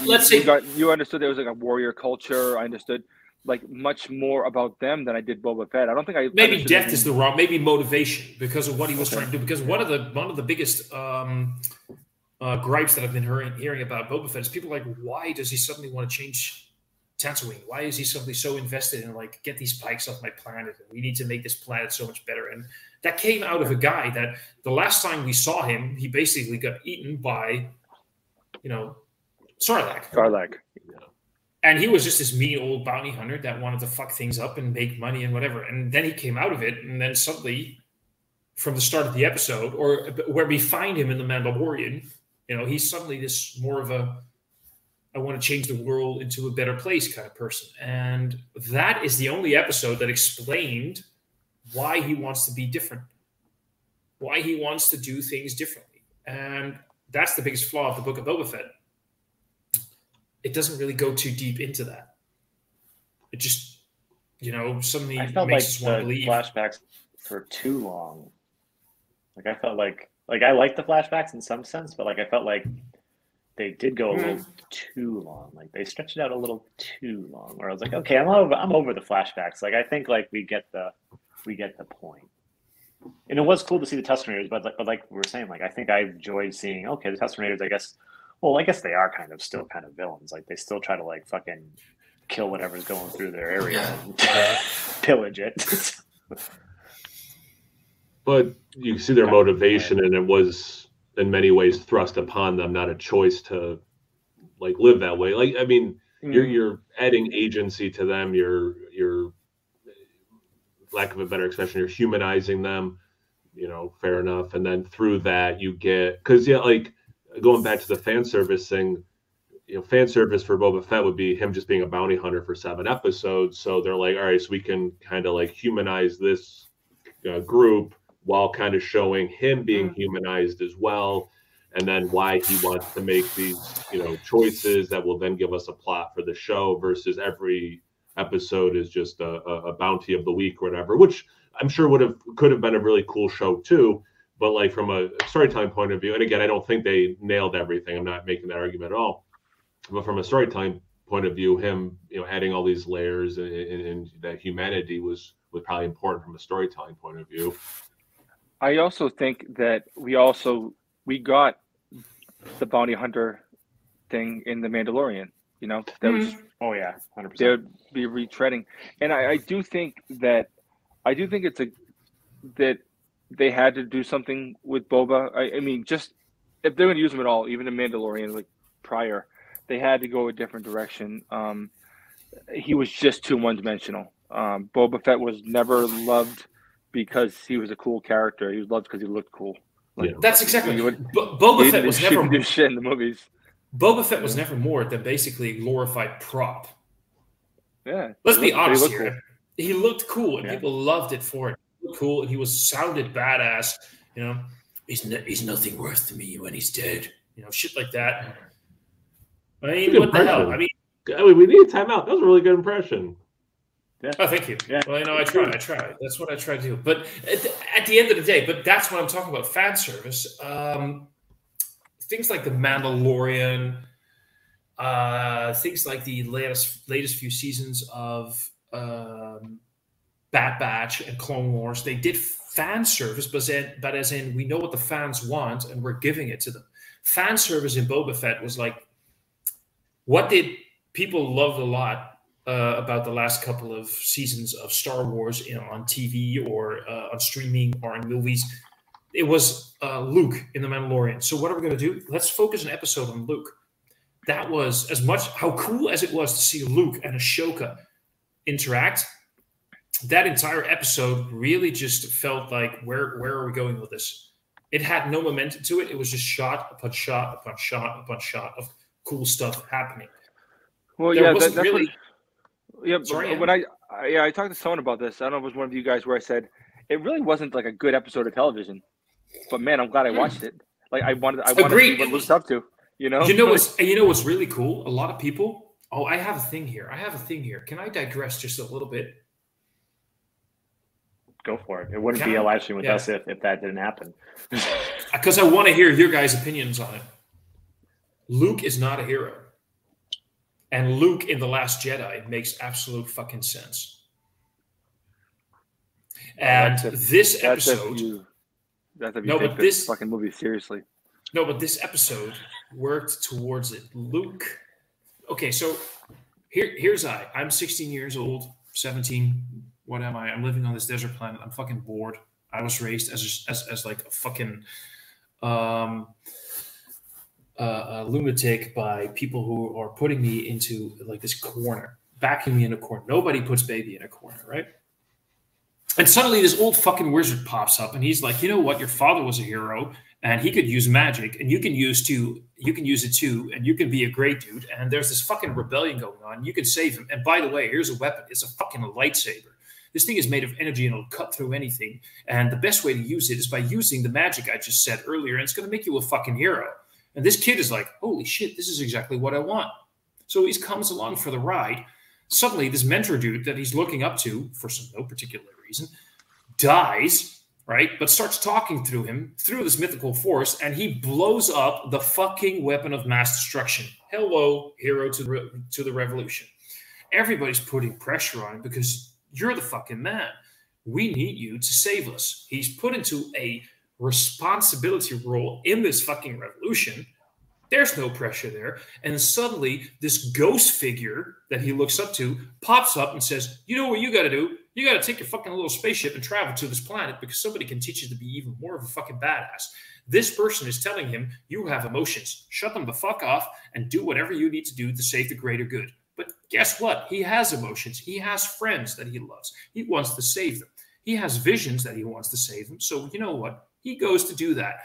you understood there was like a warrior culture. I understood like much more about them than I did Boba Fett. I don't think I maybe depth is the wrong, maybe motivation because of what he was trying to do. Because one of the biggest gripes that I've been hearing about Boba Fett is people like, why does he suddenly want to change Tatooine? Why is he suddenly so invested in like, get these pikes off my planet and we need to make this planet so much better? And that came out of a guy that the last time we saw him, he basically got eaten by, Sarlacc. And he was just this mean old bounty hunter that wanted to fuck things up and make money and whatever. And then he came out of it, and then suddenly, from the start of the episode, or where we find him in The Mandalorian, he's suddenly this more of a, I want to change the world into a better place kind of person. And that is the only episode that explained why he wants to be different, why he wants to do things differently. And that's the biggest flaw of the Book of Boba Fett. It doesn't really go too deep into that. It just, suddenly I felt makes like us want to the believe. flashbacks for too long. Like, I felt like I like the flashbacks in some sense, but like I felt like they did go a little too long. Like, they stretched it out a little too long. Where I was like, okay, I'm over the flashbacks. Like, I think like we get the point. And it was cool to see the Tusken Raiders, but like we were saying, like I think I enjoyed seeing, okay, the Tusken Raiders, I guess they are still kind of villains. Like, they still try to like fucking kill whatever's going through their area and pillage it. But you see their motivation, and it was in many ways thrust upon them, not a choice to like live that way. Like, I mean, you're adding agency to them. You're lack of a better expression, you're humanizing them. Fair enough. And then through that, you get like. Going back to the fan service thing, fan service for Boba Fett would be him just being a bounty hunter for 7 episodes. So they're like, all right, so we can kind of like humanize this group while kind of showing him being humanized as well. And then why he wants to make these, choices that will then give us a plot for the show versus every episode is just a bounty of the week or whatever, which I'm sure could have been a really cool show too. But like from a storytelling point of view, and again, I don't think they nailed everything. I'm not making that argument at all. But from a storytelling point of view, him, adding all these layers and that humanity was probably important from a storytelling point of view. I also think that we got the bounty hunter thing in The Mandalorian. That was 100%. They would be retreading, and I do think it's that they had to do something with Boba. I mean, just if they're going to use him at all, even in Mandalorian, like prior, they had to go a different direction. He was just too one-dimensional. Boba Fett was never loved because he was a cool character. He was loved because he looked cool. Like, that's exactly. Boba Fett was never do shit in the movies. Boba Fett was never more than basically a glorified prop. Yeah. Let's be honest here. Cool. He looked cool, and people loved it for it. Cool, and he sounded badass. He's nothing worth to me when he's dead. Shit like that. I mean, what the hell? I mean, we need a timeout. That was a really good impression. Yeah. Oh, thank you. Yeah. Well, I try. That's what I try to do. But at the end of the day, that's what I'm talking about. Fan service. Things like The Mandalorian. Things like the latest few seasons of. Bad Batch and Clone Wars, they did fan service, but as in we know what the fans want and we're giving it to them. Fan service in Boba Fett was like, what did people loved a lot about the last couple of seasons of Star Wars on TV or on streaming or in movies? It was Luke in The Mandalorian. So what are we going to do? Let's focus an episode on Luke. That was as much how cool as it was to see Luke and Ahsoka interact. That entire episode really just felt like, where are we going with this? It had no momentum to it. It was just shot upon shot upon shot upon shot of cool stuff happening. Well, that's really. When I talked to someone about this. I don't know if it was one of you guys where I said it really wasn't like a good episode of television. But man, I'm glad I watched it. Like I wanted to see what Luke's up to. You know what's really cool? A lot of people. Oh, I have a thing here. Can I digress just a little bit? Go for it. It wouldn't be a live stream with us if that didn't happen. Because I want to hear your guys' opinions on it. Luke is not a hero. And Luke in The Last Jedi makes absolute fucking sense. And this episode... That's if you take this fucking movie seriously. No, but this episode worked towards it. Luke... Okay, so here's I'm 16 years old, 17. What am I? I'm living on this desert planet. I'm fucking bored. I was raised as like a fucking lunatic by people who are putting me into like this corner, backing me in a corner. Nobody puts baby in a corner, right? And suddenly this old fucking wizard pops up and he's like, you know what? Your father was a hero and he could use magic and you can use it too. And you can be a great dude. And there's this fucking rebellion going on. You can save him. And by the way, here's a weapon. It's a fucking lightsaber. This thing is made of energy and it'll cut through anything. And the best way to use it is by using the magic I just said earlier. And it's going to make you a fucking hero. And this kid is like, holy shit, this is exactly what I want. So he comes along for the ride. Suddenly, this mentor dude that he's looking up to for no particular reason dies, right? But starts talking through him, through this mythical force, and he blows up the fucking weapon of mass destruction. Hello, hero to the revolution. Everybody's putting pressure on him because you're the fucking man. We need you to save us. He's put into a responsibility role in this fucking revolution. There's no pressure there. And suddenly this ghost figure that he looks up to pops up and says, you know what you got to do? You got to take your fucking little spaceship and travel to this planet because somebody can teach you to be even more of a fucking badass. This person is telling him, you have emotions. Shut them the fuck off and do whatever you need to do to save the greater good. But guess what? He has emotions. He has friends that he loves. He wants to save them. He has visions that he wants to save them. So you know what? He goes to do that.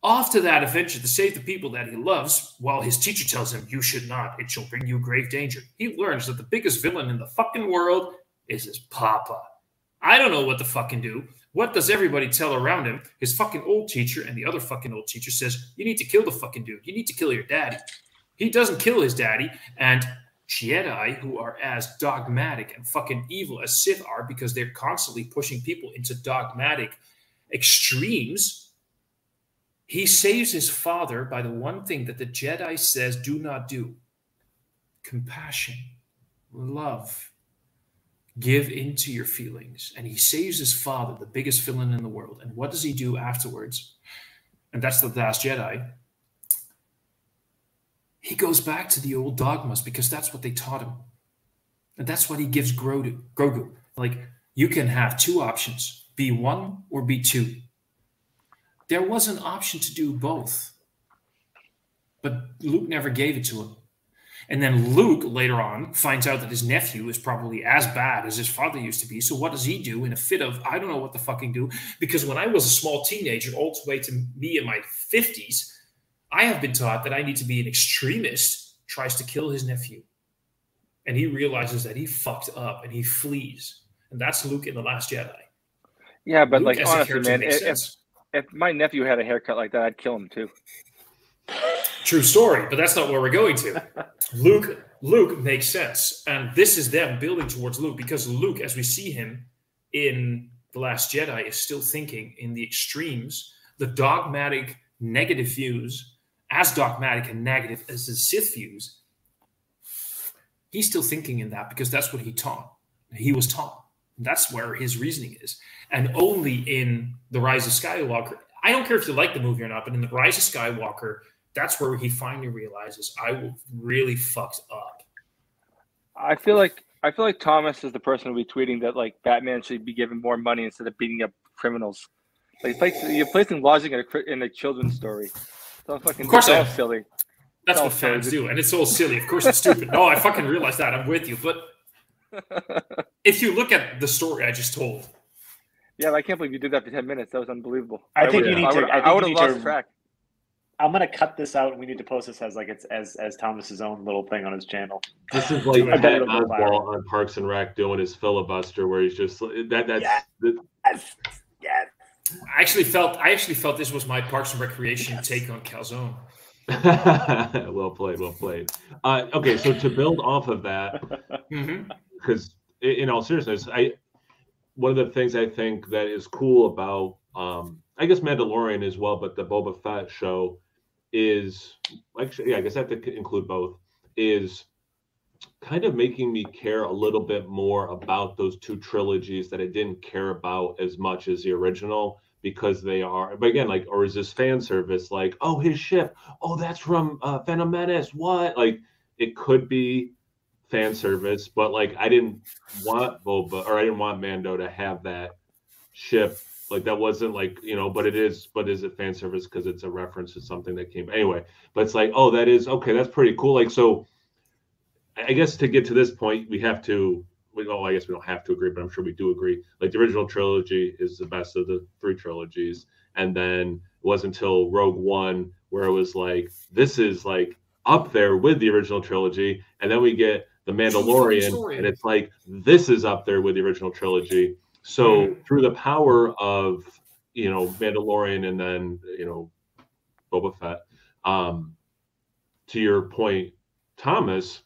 Off to that adventure to save the people that he loves, while his teacher tells him, you should not, it shall bring you grave danger. He learns that the biggest villain in the fucking world is his papa. I don't know what to fucking do. What does everybody tell around him? His fucking old teacher and the other fucking old teacher says, you need to kill the fucking dude. You need to kill your daddy. He doesn't kill his daddy, and Jedi, who are as dogmatic and fucking evil as Sith are because they're constantly pushing people into dogmatic extremes, he saves his father by the one thing that the Jedi says do not do. Compassion, love, give into your feelings. And he saves his father, the biggest villain in the world. And what does he do afterwards? And that's the Last Jedi. He goes back to the old dogmas because that's what they taught him. And that's what he gives Grogu. Like, you can have two options, be one or be two. There was an option to do both. But Luke never gave it to him. And then Luke, later on, finds out that his nephew is probably as bad as his father used to be. So what does he do in a fit of, I don't know what to fucking do? Because when I was a small teenager, all the way to me in my 50s, I have been taught that I need to be an extremist, tries to kill his nephew. And he realizes that he fucked up and he flees. And that's Luke in The Last Jedi. Yeah, but Luke, like, honestly, man, if my nephew had a haircut like that, I'd kill him too. True story, but that's not where we're going to. Luke makes sense. And this is them building towards Luke because Luke, as we see him in The Last Jedi, is still thinking in the extremes, the dogmatic negative views, as dogmatic and negative as the Sith views. He's still thinking in that because that's what he was taught. That's where his reasoning is. And only in The Rise of Skywalker, I don't care if you like the movie or not, but in The Rise of Skywalker, that's where he finally realizes I really fucked up. I feel like Thomas is the person who'll be tweeting that like Batman should be given more money instead of beating up criminals. Like you're placing logic in a children's story. So fucking, of course, it's all silly. That's what fans do, and it's all silly. Of course, it's stupid. No, I fucking realize that. I'm with you, but if you look at the story I just told, yeah, I can't believe you did that for 10 minutes. That was unbelievable. I would have lost track. I'm gonna cut this out, and we need to post this as like it's as Thomas's own little thing on his channel. This is like Oswald on Parks and Rec doing his filibuster, where he's just Yes. Yes. I actually felt this was my Parks and Recreation take on Calzone. Well played, well played. Okay, so to build off of that, because in all seriousness, one of the things I think that is cool about I guess Mandalorian as well, but the Boba Fett show is actually, yeah, I guess I have to include both, is kind of making me care a little bit more about those two trilogies that I didn't care about as much as the original, because they are, but again, like, or is this fan service? Like, oh, his ship, oh, that's from Phantom Menace, what? Like, it could be fan service, but like, I didn't want Boba, or I didn't want Mando to have that ship. Like, that wasn't like, you know, but is it fan service because it's a reference to something that came anyway? But it's like, oh, that is okay, that's pretty cool. Like, so I guess to get to this point, we have to, well, I guess we don't have to agree, but I'm sure we do agree. Like, the original trilogy is the best of the three trilogies. And then it wasn't until Rogue One where it was like, this is like up there with the original trilogy. And then we get The Mandalorian, and it's like, this is up there with the original trilogy. So through the power of, you know, Mandalorian and then, you know, Boba Fett, to your point, Thomas,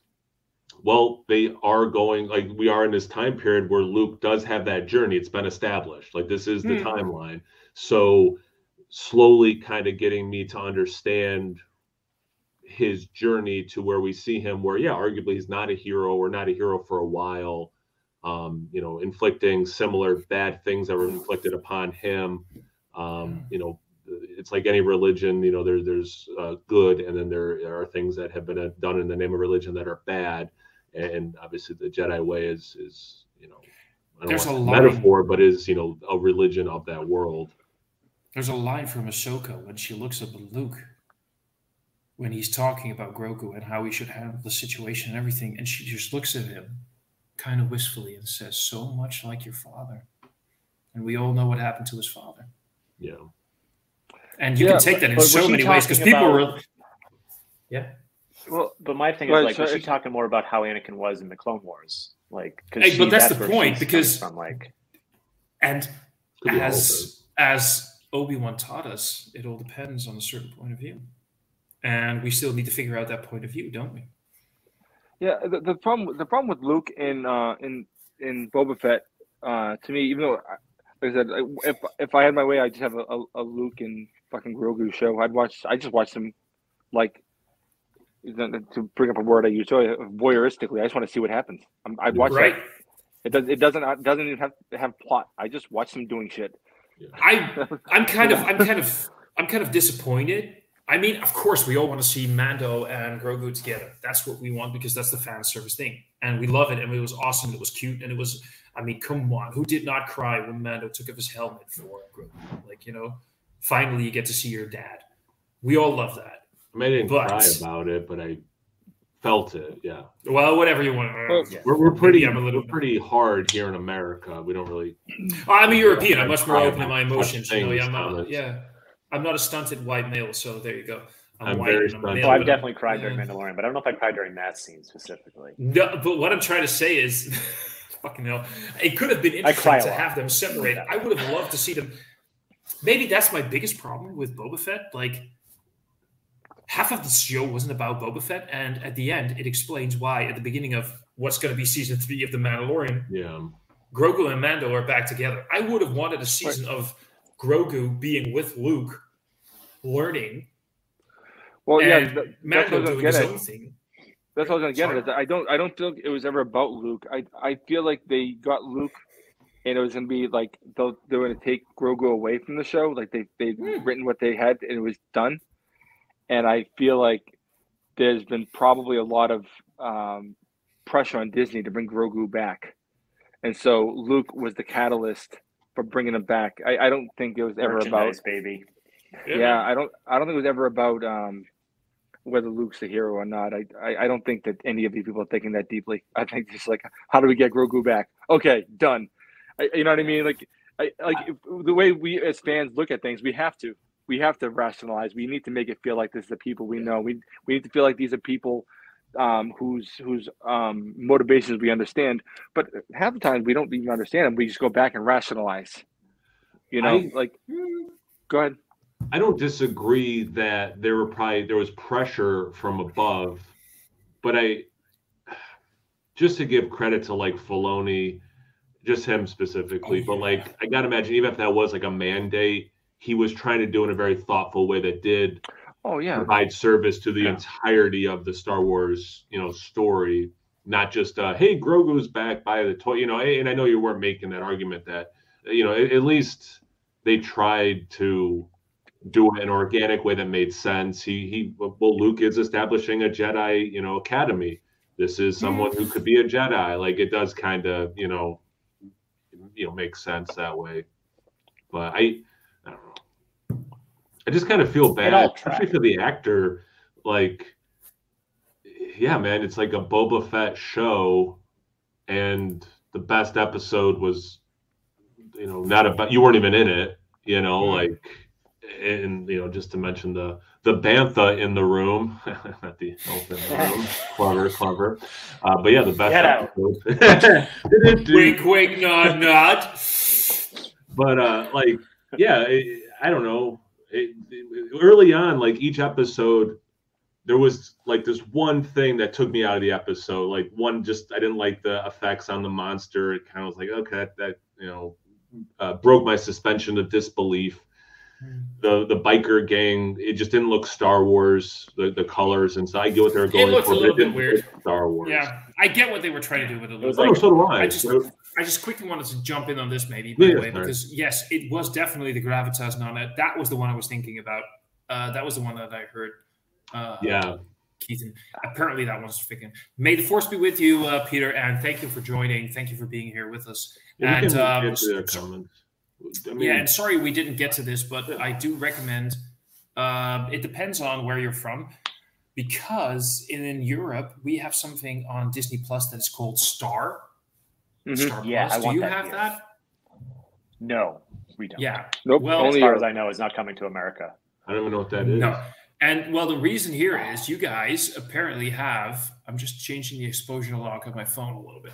well, they are going, like, we are in this time period where Luke does have that journey. It's been established. Like, this is the timeline. So slowly kind of getting me to understand his journey to where we see him where, yeah, arguably he's not a hero, or not a hero for a while, you know, inflicting similar bad things that were inflicted upon him. You know, it's like any religion, you know, there's good, and then there are things that have been done in the name of religion that are bad. And obviously the Jedi way is, you know, I don't want a metaphor, but is, you know, a religion of that world. There's a line from Ahsoka when she looks up at Luke, when he's talking about Grogu and how he should handle the situation and everything. And she just looks at him kind of wistfully and says, so much like your father. And we all know what happened to his father. Yeah. And you can take that in so many ways, because people were, yeah. Well, but my thing is, like, was she talking more about how Anakin was in the Clone Wars? Like, but that's the point, because from, like, and as Obi-Wan taught us, it all depends on a certain point of view, and we still need to figure out that point of view, don't we? Yeah, the problem with Luke in Boba Fett, to me, even though, like I said, if I had my way, I'd just have a Luke and fucking Grogu show. I just watch them, like, to bring up a word I use, so voyeuristically. I just want to see what happens. I'd watch right. That. It doesn't even have to have plot. I just watch them doing shit. Yeah. I'm kind of disappointed. I mean, of course, we all want to see Mando and Grogu together. That's what we want, because that's the fan service thing, and we love it. And it was awesome. It was cute, and it was. I mean, come on, who did not cry when Mando took off his helmet for Grogu? Like, you know, finally you get to see your dad. We all love that. I mean, I didn't cry about it, but I felt it. Yeah. Well, whatever you want. Yeah. We're pretty hard here in America. We don't really. I'm a European. I'm much more open to my emotions. You know, I'm not a stunted white male, so there you go. I'm very stunted. I've definitely cried during Mandalorian, but I don't know if I cried during that scene specifically. No, but what I'm trying to say is, fucking hell, it could have been interesting to have them separated. I would have loved to see them. Maybe that's my biggest problem with Boba Fett. Like, half of the show wasn't about Boba Fett, and at the end, it explains why at the beginning of what's going to be season 3 of The Mandalorian, Grogu and Mando are back together. I would have wanted a season of Grogu being with Luke, learning. Well, Mando doing his own thing. That's what I was going to get at. I don't think it was ever about Luke. I feel like they got Luke, and it was going to be like they were going to take Grogu away from the show. Like they'd written what they had, and it was done. And I feel like there's been probably a lot of pressure on Disney to bring Grogu back. And so Luke was the catalyst for bringing him back. I don't think it was ever about baby. Yeah, I don't think it was ever about whether Luke's a hero or not. I don't think that any of these people are thinking that deeply. I think just like, how do we get Grogu back? Okay, done. You know what I mean? Like the way we as fans look at things, we have to rationalize. We need to make it feel like this is the people we know. We need to feel like these are people whose motivations we understand. But half the time we don't even understand them. We just go back and rationalize. You know, go ahead. I don't disagree that there was pressure from above, but just to give credit to like Filoni, just him specifically, but like I gotta imagine even if that was like a mandate, he was trying to do it in a very thoughtful way that did provide service to the entirety of the Star Wars, story, not just hey, Grogu's back by the toy, and I know you weren't making that argument that, at least they tried to do it in an organic way that made sense. Luke is establishing a Jedi, academy. This is someone who could be a Jedi. Like it does kind of, make sense that way. But I don't know. I just kind of feel bad, especially for the actor. Like, yeah, man, it's like a Boba Fett show, and the best episode was, not about, you weren't even in it, like. And just to mention the bantha in the room, not the elephant in the room. Clever. But yeah, the best episode. Wink, wink, nod, nod. But I don't know. Early on, like each episode, there was like this one thing that took me out of the episode. Like I didn't like the effects on the monster. It kind of was like, okay, that broke my suspension of disbelief. The biker gang, it just didn't look Star Wars, the colors, and so I get what they were going for. It looked a little bit weird. Star Wars. Yeah, I get what they were trying to do with it. So do I. I just quickly wanted to jump in on this, maybe, by the way, because yes, it was definitely the Gravitas Nana. That was the one I was thinking about. That was the one that I heard. Keaton. Apparently, that one's freaking. May the force be with you, Peter, and thank you for joining. Thank you for being here with us. Yeah, and comments. And sorry we didn't get to this, but I do recommend. It depends on where you're from, because in Europe we have something on Disney Plus that is called Star. Star Plus. Do you have that? No, we don't. Yeah. Nope. Well, as far as I know, it's not coming to America. I don't even know what that is. No. And well, the reason here is you guys apparently have. I'm just changing the exposure lock of my phone a little bit.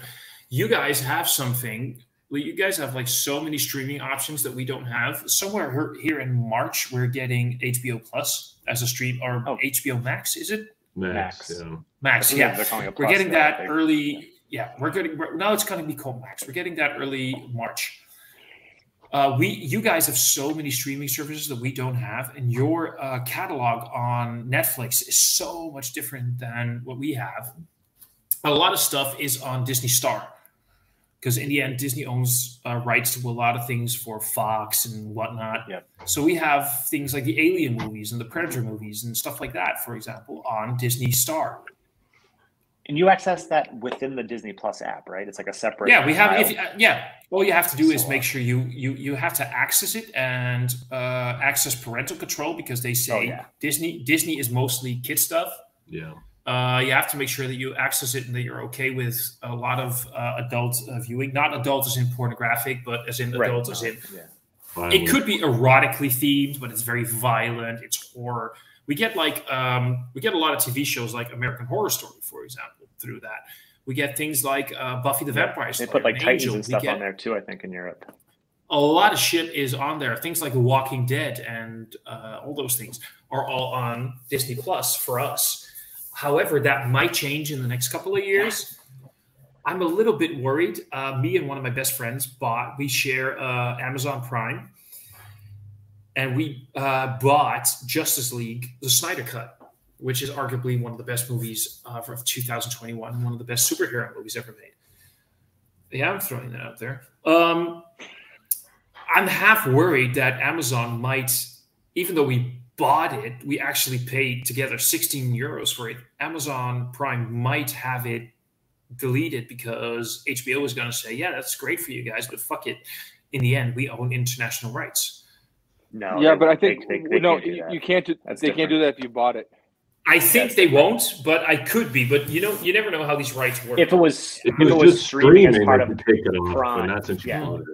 You guys have something. You guys have like so many streaming options that we don't have. Somewhere here in March, we're getting HBO Plus as a stream, or HBO Max, is it? Max. Max, yeah. We're getting that early. Yeah, now it's going to be called Max. We're getting that early March. You guys have so many streaming services that we don't have, and your catalog on Netflix is so much different than what we have. A lot of stuff is on Disney Star, because in the end, Disney owns rights to a lot of things for Fox and whatnot. Yep. So we have things like the Alien movies and the Predator movies and stuff like that, for example, on Disney Star. And you access that within the Disney Plus app, right? It's like a separate. Yeah, we have. All you have to do is make sure you have to access it and access parental control, because they say Disney is mostly kid stuff. Yeah. You have to make sure that you access it and that you're okay with a lot of adult viewing. Not adult as in pornographic, but as in adult as in. Yeah. It could be erotically themed, but it's very violent. It's horror. We get a lot of TV shows like American Horror Story, for example, through that. We get things like Buffy the Vampire Slayer. They put like Titans and stuff on there too, I think, in Europe. A lot of shit is on there. Things like The Walking Dead and all those things are all on Disney Plus for us. However, that might change in the next couple of years. I'm a little bit worried. Me and one of my best friends we share Amazon Prime. And we bought Justice League, the Snyder Cut, which is arguably one of the best movies of 2021, one of the best superhero movies ever made. Yeah, I'm throwing that out there. I'm half worried that Amazon might, even though we bought it, we actually paid together 16 euros for it. Amazon Prime might have it deleted because HBO is going to say, yeah, that's great for you guys, but fuck it. In the end, we own international rights. No. Yeah, but I think you can't. They can't do that if you bought it. I think they won't, but I could be. But you never know how these rights work. If it was just streaming as part of Prime, that's included.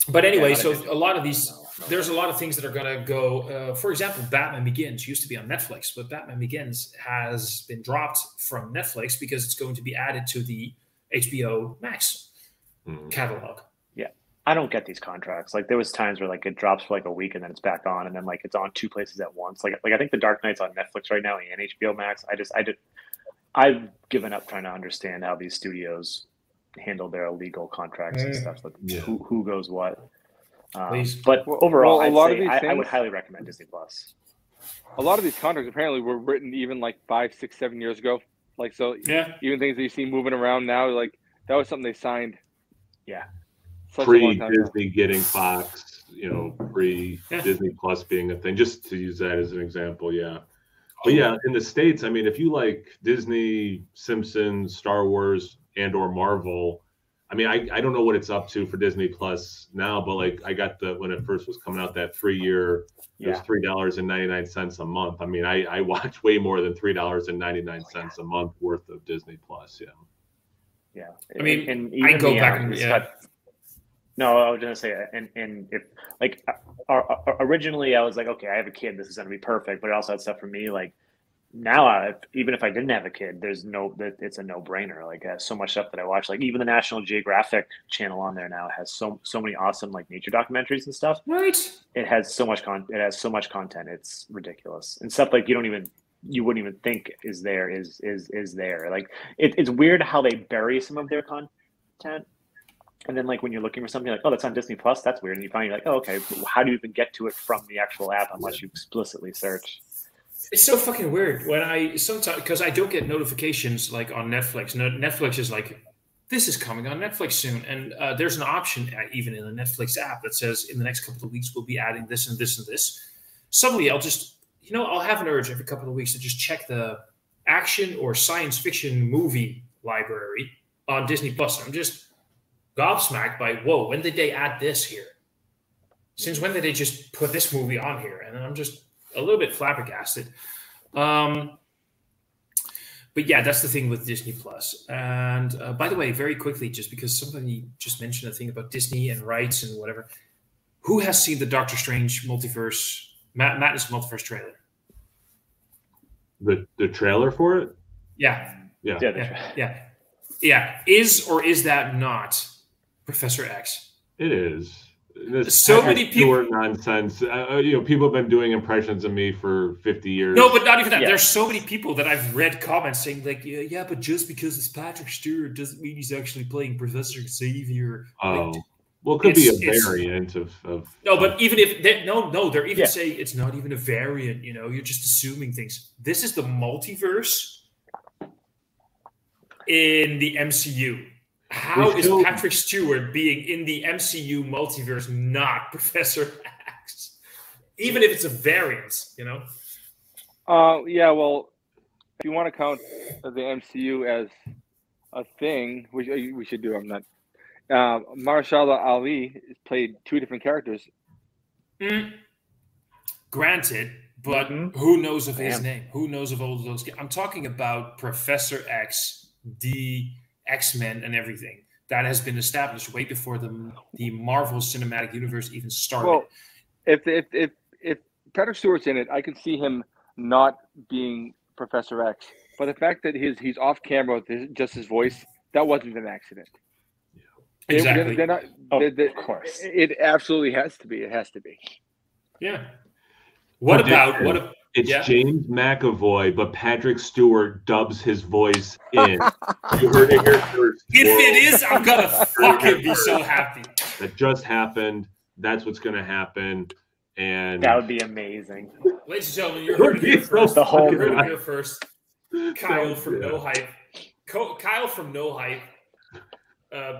But anyway, so a lot of these, there's a lot of things that are going to go. For example, Batman Begins used to be on Netflix, but Batman Begins has been dropped from Netflix because it's going to be added to the HBO Max catalog. I don't get these contracts. Like there was times where like it drops for like a week and then it's back on, and then like it's on 2 places at once. Like I think The Dark Knight's on Netflix right now and HBO Max. I've given up trying to understand how these studios handle their illegal contracts and stuff. Like who goes what. But overall, I would highly recommend Disney Plus. A lot of these contracts apparently were written even like 5, 6, 7 years ago. Like so, even things that you see moving around now, like that was something they signed. Yeah. Pre-Disney getting Fox, pre-Disney Plus being a thing, just to use that as an example, But in the States, I mean, if you like Disney, Simpsons, Star Wars, and or Marvel, I mean, I don't know what it's up to for Disney Plus now, but like I got when it first was coming out, that 3-year, it was $3.99 a month. I mean, I watch way more than $3.99 a month worth of Disney Plus, Yeah. I mean, and even I go back and No, I was gonna say, and if like originally I was like, okay, I have a kid, this is gonna be perfect, but it also had stuff for me. Like now, even if I didn't have a kid, it's a no brainer. Like it has so much stuff that I watch. Like even the National Geographic channel on there now has so many awesome like nature documentaries and stuff. Right. It has so much content. It's ridiculous, and stuff like you wouldn't even think is there. Like it's weird how they bury some of their content. And then, like, when you're looking for something, like, oh, that's on Disney Plus, that's weird. And you find, you're like, oh, okay, how do you even get to it from the actual app unless you explicitly search? It's so fucking weird when sometimes, because I don't get notifications, like, on Netflix. Netflix is like, this is coming on Netflix soon. And there's an option, even in the Netflix app, that says, in the next couple of weeks, we'll be adding this and this and this. Suddenly, I'll just, I'll have an urge every couple of weeks to just check the action or science fiction movie library on Disney Plus. I'm just gobsmacked by, whoa, when did they add this here? Since when did they just put this movie on here? And I'm just a little bit flabbergasted. But yeah, that's the thing with Disney Plus. And by the way, very quickly, just because somebody just mentioned a thing about Disney and rights and whatever, who has seen the Doctor Strange multiverse, Madness multiverse trailer? The trailer for it? Yeah. Is or is that not Professor X? It is. So many people nonsense. People have been doing impressions of me for 50 years. No, but not even that. There's so many people that I've read comments saying like, yeah, but just because it's Patrick Stewart doesn't mean he's actually playing Professor Xavier. Oh, well, it could be a variant of. No, but even if they're even saying it's not even a variant. You're just assuming things. This is the multiverse in the MCU. How is Patrick Stewart being in the MCU multiverse not Professor X? Even if it's a variant, well, if you want to count the MCU as a thing, which we should do, I'm not. Mahershala Ali played 2 different characters. Granted, but who knows of his name? Who knows of all of those? I'm talking about Professor X, the X-Men and everything that has been established way before the Marvel Cinematic Universe even started. Well, if Patrick Stewart's in it, I can see him not being Professor X. But the fact that he's off camera with just his voice, that wasn't an accident. Exactly. Of course. It absolutely has to be. It has to be. Yeah. It's James McAvoy, but Patrick Stewart dubs his voice in. You heard it here first. If it is, I'm gonna fucking be so happy. That just happened. That's what's gonna happen, and that would be amazing. Ladies and gentlemen, you heard it here first. You heard it here first. Kyle from No Hype. Kyle from No Hype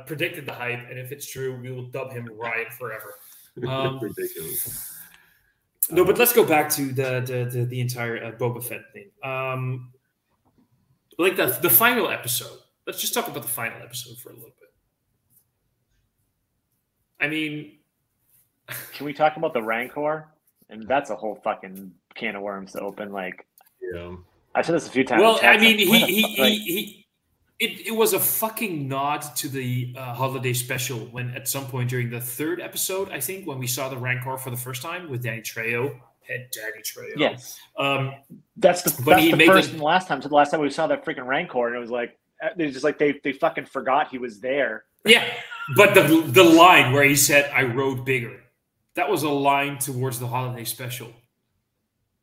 predicted the hype, and if it's true, we will dub him Riot forever. Ridiculous. No, but let's go back to the entire Boba Fett thing. Like the final episode. Let's just talk about the final episode for a little bit. I mean, can we talk about the Rancor? And that's a whole fucking can of worms to open. Like, I've said this a few times. Well, I mean, it was a fucking nod to the holiday special when at some point during the 3rd episode, I think, when we saw the Rancor for the first time with Danny Trejo. Danny Trejo. Yes. That's the first and the last time. So the last time we saw that freaking Rancor, and it was like, it's just like they fucking forgot he was there. Yeah, but the line where he said, "I rode bigger," that was a line towards the holiday special.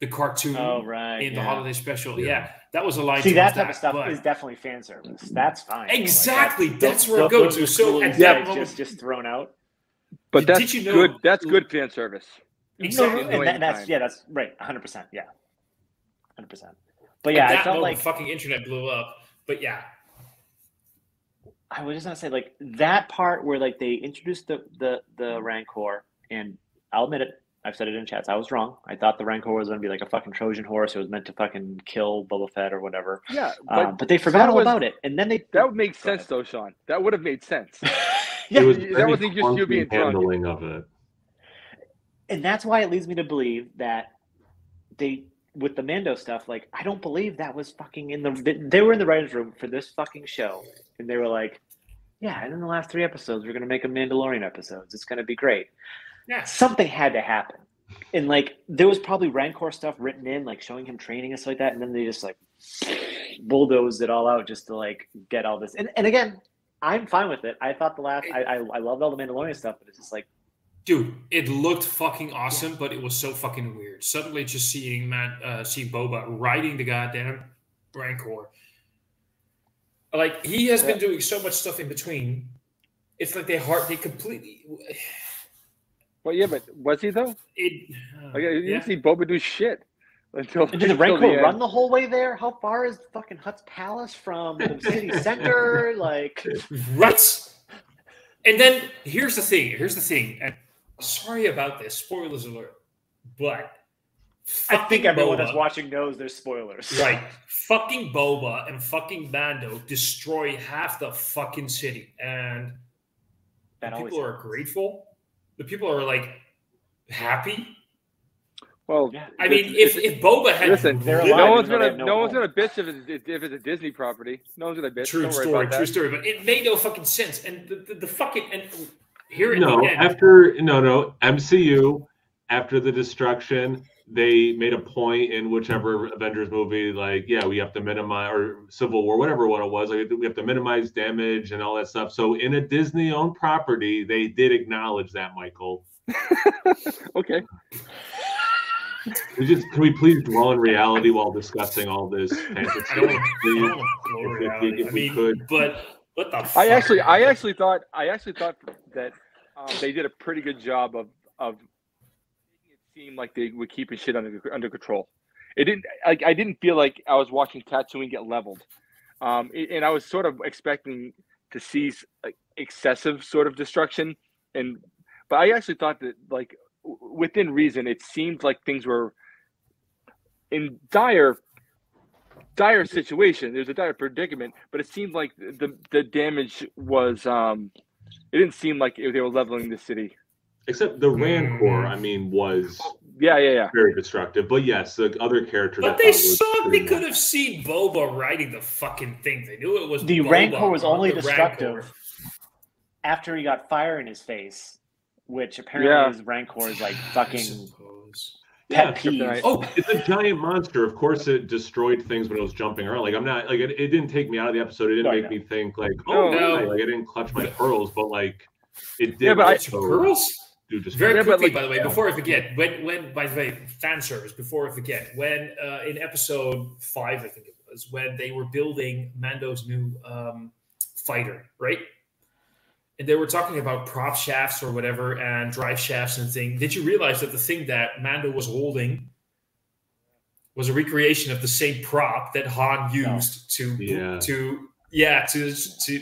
The cartoon in the holiday special. Yeah, that was a line. See, that type of stuff is definitely fan service. That's fine. Exactly. Like, that's where it goes to. So at that moment, just thrown out. But that's good. That's good fan service. Exactly. That's right. 100%. Yeah. 100%. But yeah, I felt like fucking internet blew up. But yeah. I was just gonna say, like, that part where like they introduced the Rancor, and I'll admit it, I've said it in chats, I was wrong. I thought the Rancor was gonna be like a fucking Trojan horse. It was meant to fucking kill Boba Fett or whatever. Yeah, but they forgot all about it, and then that would make sense though, Sean. That would have made sense. Yeah, that wasn't just you being handling drunk. of it. And that's why it leads me to believe that they, with the Mando stuff, like, I don't believe that was fucking they were in the writer's room for this fucking show, and they were like, yeah, and in the last 3 episodes, we're going to make a Mandalorian episodes. It's going to be great. Yeah. Something had to happen. And, like, there was probably Rancor stuff written in, like, showing him training and stuff like that, and then they just, like, bulldozed it all out just to, like, get all this. And again, I'm fine with it. I thought I loved all the Mandalorian stuff, but it's just like, dude, it looked fucking awesome, but it was so fucking weird. Suddenly, just seeing Boba riding the goddamn Rancor, like, he has been doing so much stuff in between. It's like they completely. Well, yeah, but was he though? You didn't see Boba do shit until. Did the Rancor run the whole way there? How far is fucking Hutt's palace from the city center? Like, right. And then here's the thing. And sorry about this, spoilers alert, but I think everyone that's watching knows there's spoilers. Right. Fucking Boba and Mando destroy half the fucking city, and the people are grateful. The people are like happy. Well, yeah. I mean, if Boba had no one's gonna bitch if it's a Disney property. No one's gonna bitch. True story. But it made no fucking sense. And the fucking after MCU after the destruction, they made a point in whichever Avengers movie, like, yeah, we have to minimize, or Civil War, whatever one it was, like, we have to minimize damage and all that stuff. So in a Disney-owned property, they did acknowledge that, Michael. Okay. Can we please dwell in reality while discussing all this fantasy? If we could. But what the fuck? I actually thought that they did a pretty good job of seemed like they were keeping shit under control. It didn't. I didn't feel like I was watching Tatooine get leveled, and I was sort of expecting to see like excessive sort of destruction. But I actually thought that, like, within reason, it seemed like things were in dire situation. There's a dire predicament, but it seemed like the damage was. It didn't seem like they were leveling the city. Except the Rancor, I mean, was very destructive. But yes, the other character. But they saw they could have seen Boba riding the fucking thing. They knew it was the Boba Rancor was only destructive after he got fire in his face, which apparently his Rancor is like fucking pet peeve. Oh, it's a giant monster. Of course, it destroyed things when it was jumping around. Like, I'm not like it didn't take me out of the episode. It didn't make me think like, like I didn't clutch my pearls, but like it did. Yeah, but pearls. Dude, just very quickly, by the way, before I forget, when by the way, fan service, before I forget, when in episode 5, I think it was, when they were building Mando's new fighter, right? And they were talking about prop shafts or whatever and drive shafts and things. Did you realize that the thing that Mando was holding was a recreation of the same prop that Han used to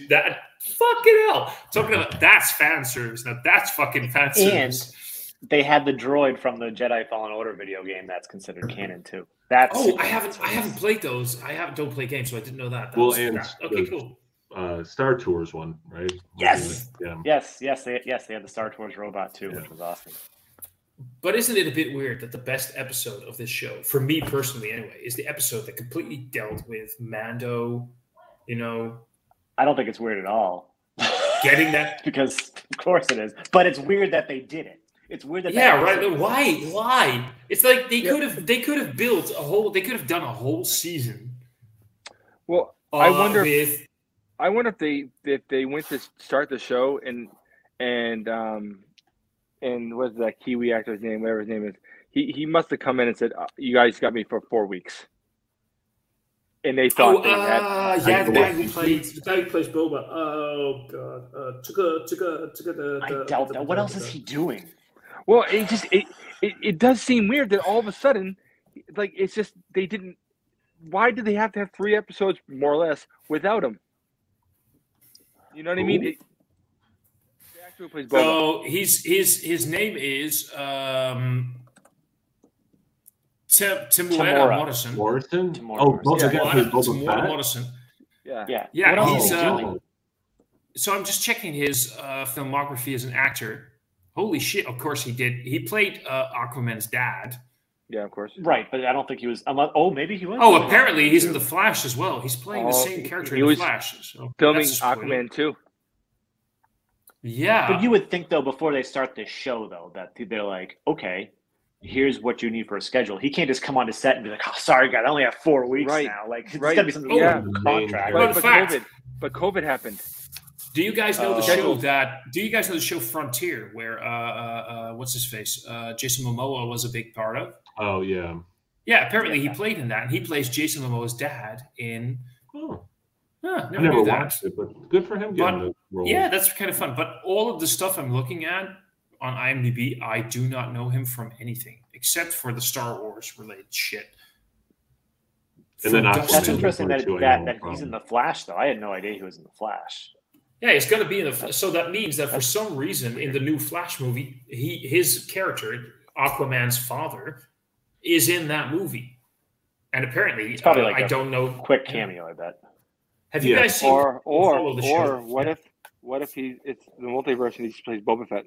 that? Fucking hell. Talking about that's fan service. Now that's fucking fan service. And they had the droid from the Jedi Fallen Order video game that's considered canon too. That's I haven't played those. Don't play games, so I didn't know that. Okay, cool. Star Tours one, right? Yes. Yes. They had the Star Tours robot too, which was awesome. But isn't it a bit weird that the best episode of this show, for me personally anyway, is the episode that completely dealt with Mando, I don't think it's weird at all. Getting that? Because of course it is. But it's weird that they did it. It's weird that right. Why? It's like they could have built they could have done a whole season. Well, I wonder I wonder if they went to start the show and what's that Kiwi actor's name? Whatever his name is, he must have come in and said, "You guys got me for 4 weeks," and they thought the guy who plays Boba. Oh god, I doubt that. What else is he doing? Well, it does seem weird that all of a sudden, like it's just they didn't. Why did they have to have 3 episodes more or less without him? You know what I mean? The actor who plays Boba. So his name is Temuera Morrison. Morrison? Temuera Morrison. Yeah. What else He's is he doing? so I'm just checking his filmography as an actor. Holy shit! Of course he did. He played Aquaman's dad. Yeah, of course. Right, but I don't think he was. Maybe he was. Oh, apparently he's in the Flash as well. He's playing the same character in the Flash. So filming Aquaman too. Yeah, but you would think though before they start this show though that they're like, okay, here's what you need for a schedule. He can't just come on to set and be like, oh, sorry, God, I only have 4 weeks now. Like, it's got to be something contract. But COVID happened. Do you guys know the show Do you guys know the show Frontier, where what's his face, Jason Momoa was a big part of? Oh yeah. Yeah, apparently he played in that, and he plays Jason Momoa's dad in. Oh. I never knew watched it, but good for him getting the role. Yeah, that's kind of fun. But all of the stuff I'm looking at on IMDb, I do not know him from anything except for the Star Wars related shit. And then that's interesting that he's in the Flash, though. I had no idea he was in the Flash. Yeah, he's going to be in the. So that means that for some reason in the new Flash movie, his character, Aquaman's father, is in that movie, and apparently, it's probably like I don't know, quick cameo. I bet. Have you guys seen or what if it's the multiverse and he just plays Boba Fett?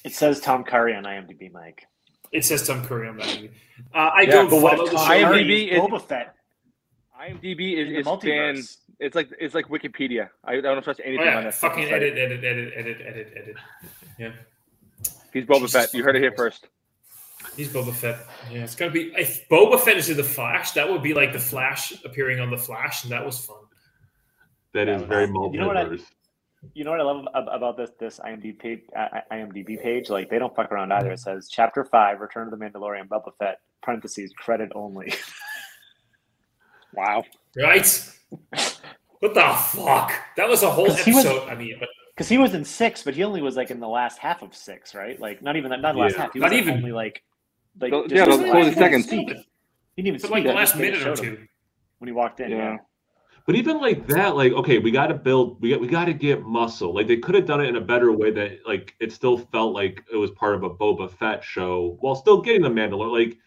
It says Tom Curry on IMDb, Mike. It says Tom Curry on IMDb. I don't follow the show. IMDb is Boba Fett. IMDb is fan. It's like Wikipedia. I don't trust anything on that. Fucking edit. Yeah. He's Boba Fett. You heard it here first. He's Boba Fett. Yeah, it's gonna be. If Boba Fett is in the Flash, that would be like the Flash appearing on the Flash, and that was fun. That is very multiverse. You know what I love about this IMDb page? Like they don't fuck around either. It says Chapter 5, Return of the Mandalorian, Boba Fett, parentheses, credit only. Wow. Right? What the fuck? That was a whole episode. Because he was in 6, but he only was like in the last half of 6, right? Like not the last half. He was only like the seconds. He didn't even speak. Like the last minute or two when he walked in. Yeah. But even like that, like, okay, we got to build, we got to get muscle. Like they could have done it in a better way that like it still felt like it was part of a Boba Fett show while still getting the Mandalorian. Like,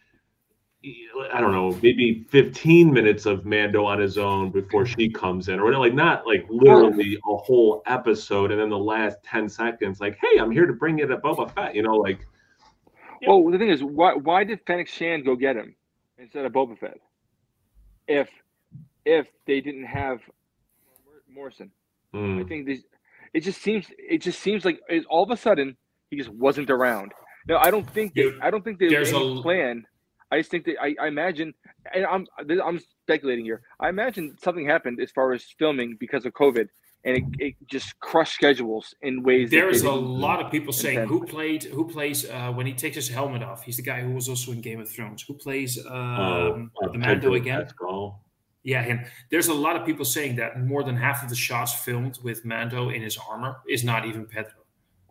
I don't know, maybe 15 minutes of Mando on his own before she comes in, or whatever. Like not like literally a whole episode, and then the last 10 seconds, like, hey, I'm here to bring you to Boba Fett. You know, like. Well, the thing is, why did Fennec Shand go get him instead of Boba Fett? If they didn't have Morrison, I think it just seems like all of a sudden he just wasn't around. No, I don't think there's any plan. I just think that I imagine, and I'm speculating here. I imagine something happened as far as filming because of COVID, and it just crushed schedules in ways. There's a lot of people saying who plays when he takes his helmet off. He's the guy who was also in Game of Thrones. Who plays the Mando again? Pascal. Yeah, him. There's a lot of people saying that more than half of the shots filmed with Mando in his armor is not even Pedro.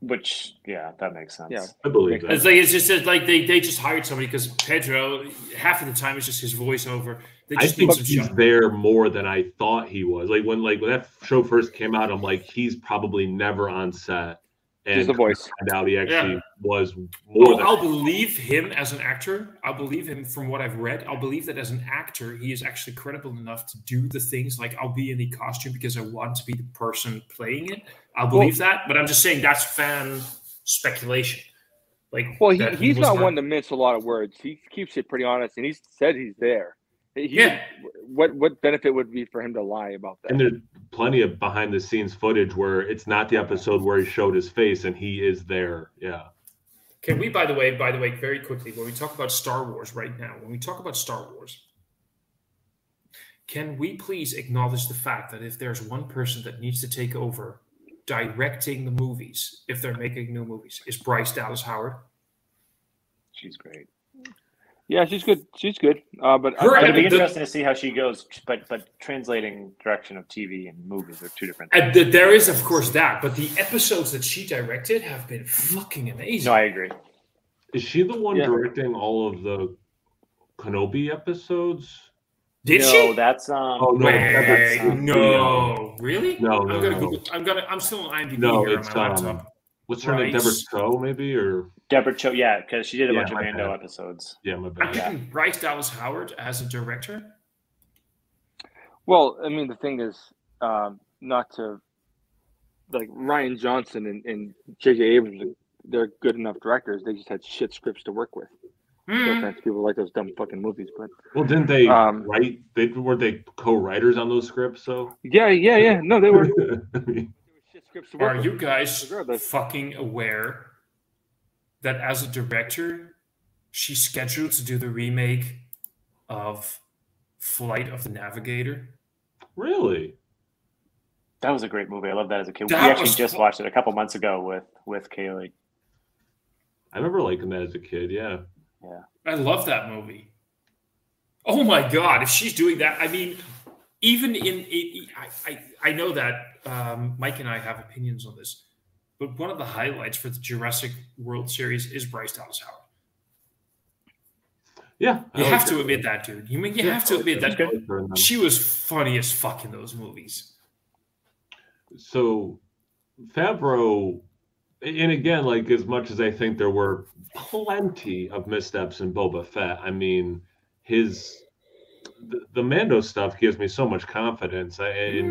Which, yeah, that makes sense. Yeah, I believe that. It's just like they just hired somebody because Pedro, half of the time, is just his voiceover. I think he's there more than I thought he was. Like when that show first came out, I'm like, he's probably never on set. And he's the voice. Find out he actually was more. I'll believe him as an actor. I'll believe him from what I've read. I'll believe that as an actor, he is actually credible enough to do the things like I'll be in the costume because I want to be the person playing it. I'll believe that, but I'm just saying that's fan speculation. Like, he's not one to mince a lot of words. He keeps it pretty honest, and he said he's there. What benefit would be for him to lie about that? And there's plenty of behind the scenes footage where it's not the episode where he showed his face and he is there. Yeah. Can we, by the way, very quickly, when we talk about Star Wars right now, when we talk about Star Wars, can we please acknowledge the fact that if there's one person that needs to take over directing the movies, if they're making new movies, is Bryce Dallas Howard? She's great. Yeah, she's good. She's good. But it'll be interesting to see how she goes. But translating direction of TV and movies are two different things. And there is, of course, that. But the episodes that she directed have been fucking amazing. No, I agree. Is she the one directing all of the Kenobi episodes? Did she? No, that's Oh no! No, really? No, I'm gonna Google. I'm still on IMDb no, here it's on my laptop. What's her name? Deborah Chow, maybe, or Deborah Chow? Yeah, because she did a bunch of Mando episodes. Yeah, my I'm bad. picking Bryce Dallas Howard as a director. Well, I mean, the thing is, not to like Rian Johnson and J.J. Abrams. They're good enough directors. They just had shit scripts to work with. No offense, people like those dumb fucking movies, but didn't they write? Were they co-writers on those scripts? So yeah. No, they were. Shit scripts to work Are with. you guys fucking aware that as a director, she's scheduled to do the remake of Flight of the Navigator? Really? That was a great movie. I love that as a kid. We actually just watched it a couple months ago with Kaylee. I remember liking that as a kid. Yeah. Yeah. I love that movie. Oh my God. If she's doing that, I mean, even I know that Mike and I have opinions on this, but one of the highlights for the Jurassic World series is Bryce Dallas Howard. Yeah. You have to admit that, dude. You have to admit that she was funny as fuck in those movies. So Favreau, and again, like as much as I think there were plenty of missteps in Boba Fett, I mean, the Mando stuff gives me so much confidence. I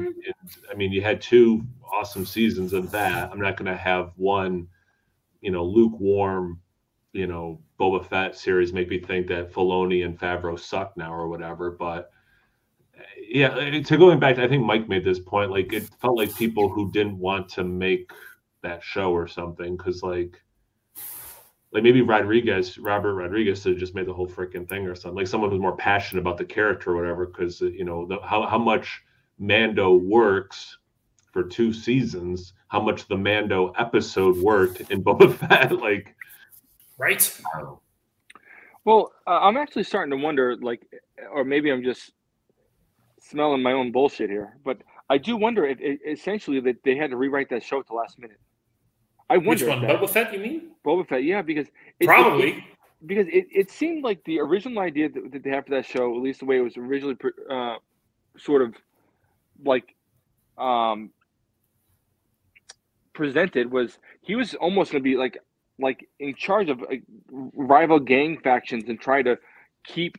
mean, you had 2 awesome seasons of that. I'm not going to have one, lukewarm, Boba Fett series make me think that Filoni and Favreau suck now or whatever. But yeah, to going back, I think Mike made this point. Like it felt like people who didn't want to make that show or something, because like maybe Robert Rodriguez should have just made the whole freaking thing or something. Like someone who's more passionate about the character or whatever, because how much Mando works for 2 seasons, how much the Mando episode worked in Boba Fett, like right. Well, I'm actually starting to wonder, like, or maybe I'm just smelling my own bullshit here, but I do wonder if essentially that they had to rewrite that show at the last minute. I wonder. Which one? Boba Fett, you mean? Boba Fett, yeah, because it seemed like the original idea that they had for that show, at least the way it was originally sort of like presented, was he was almost going to be like in charge of rival gang factions and try to keep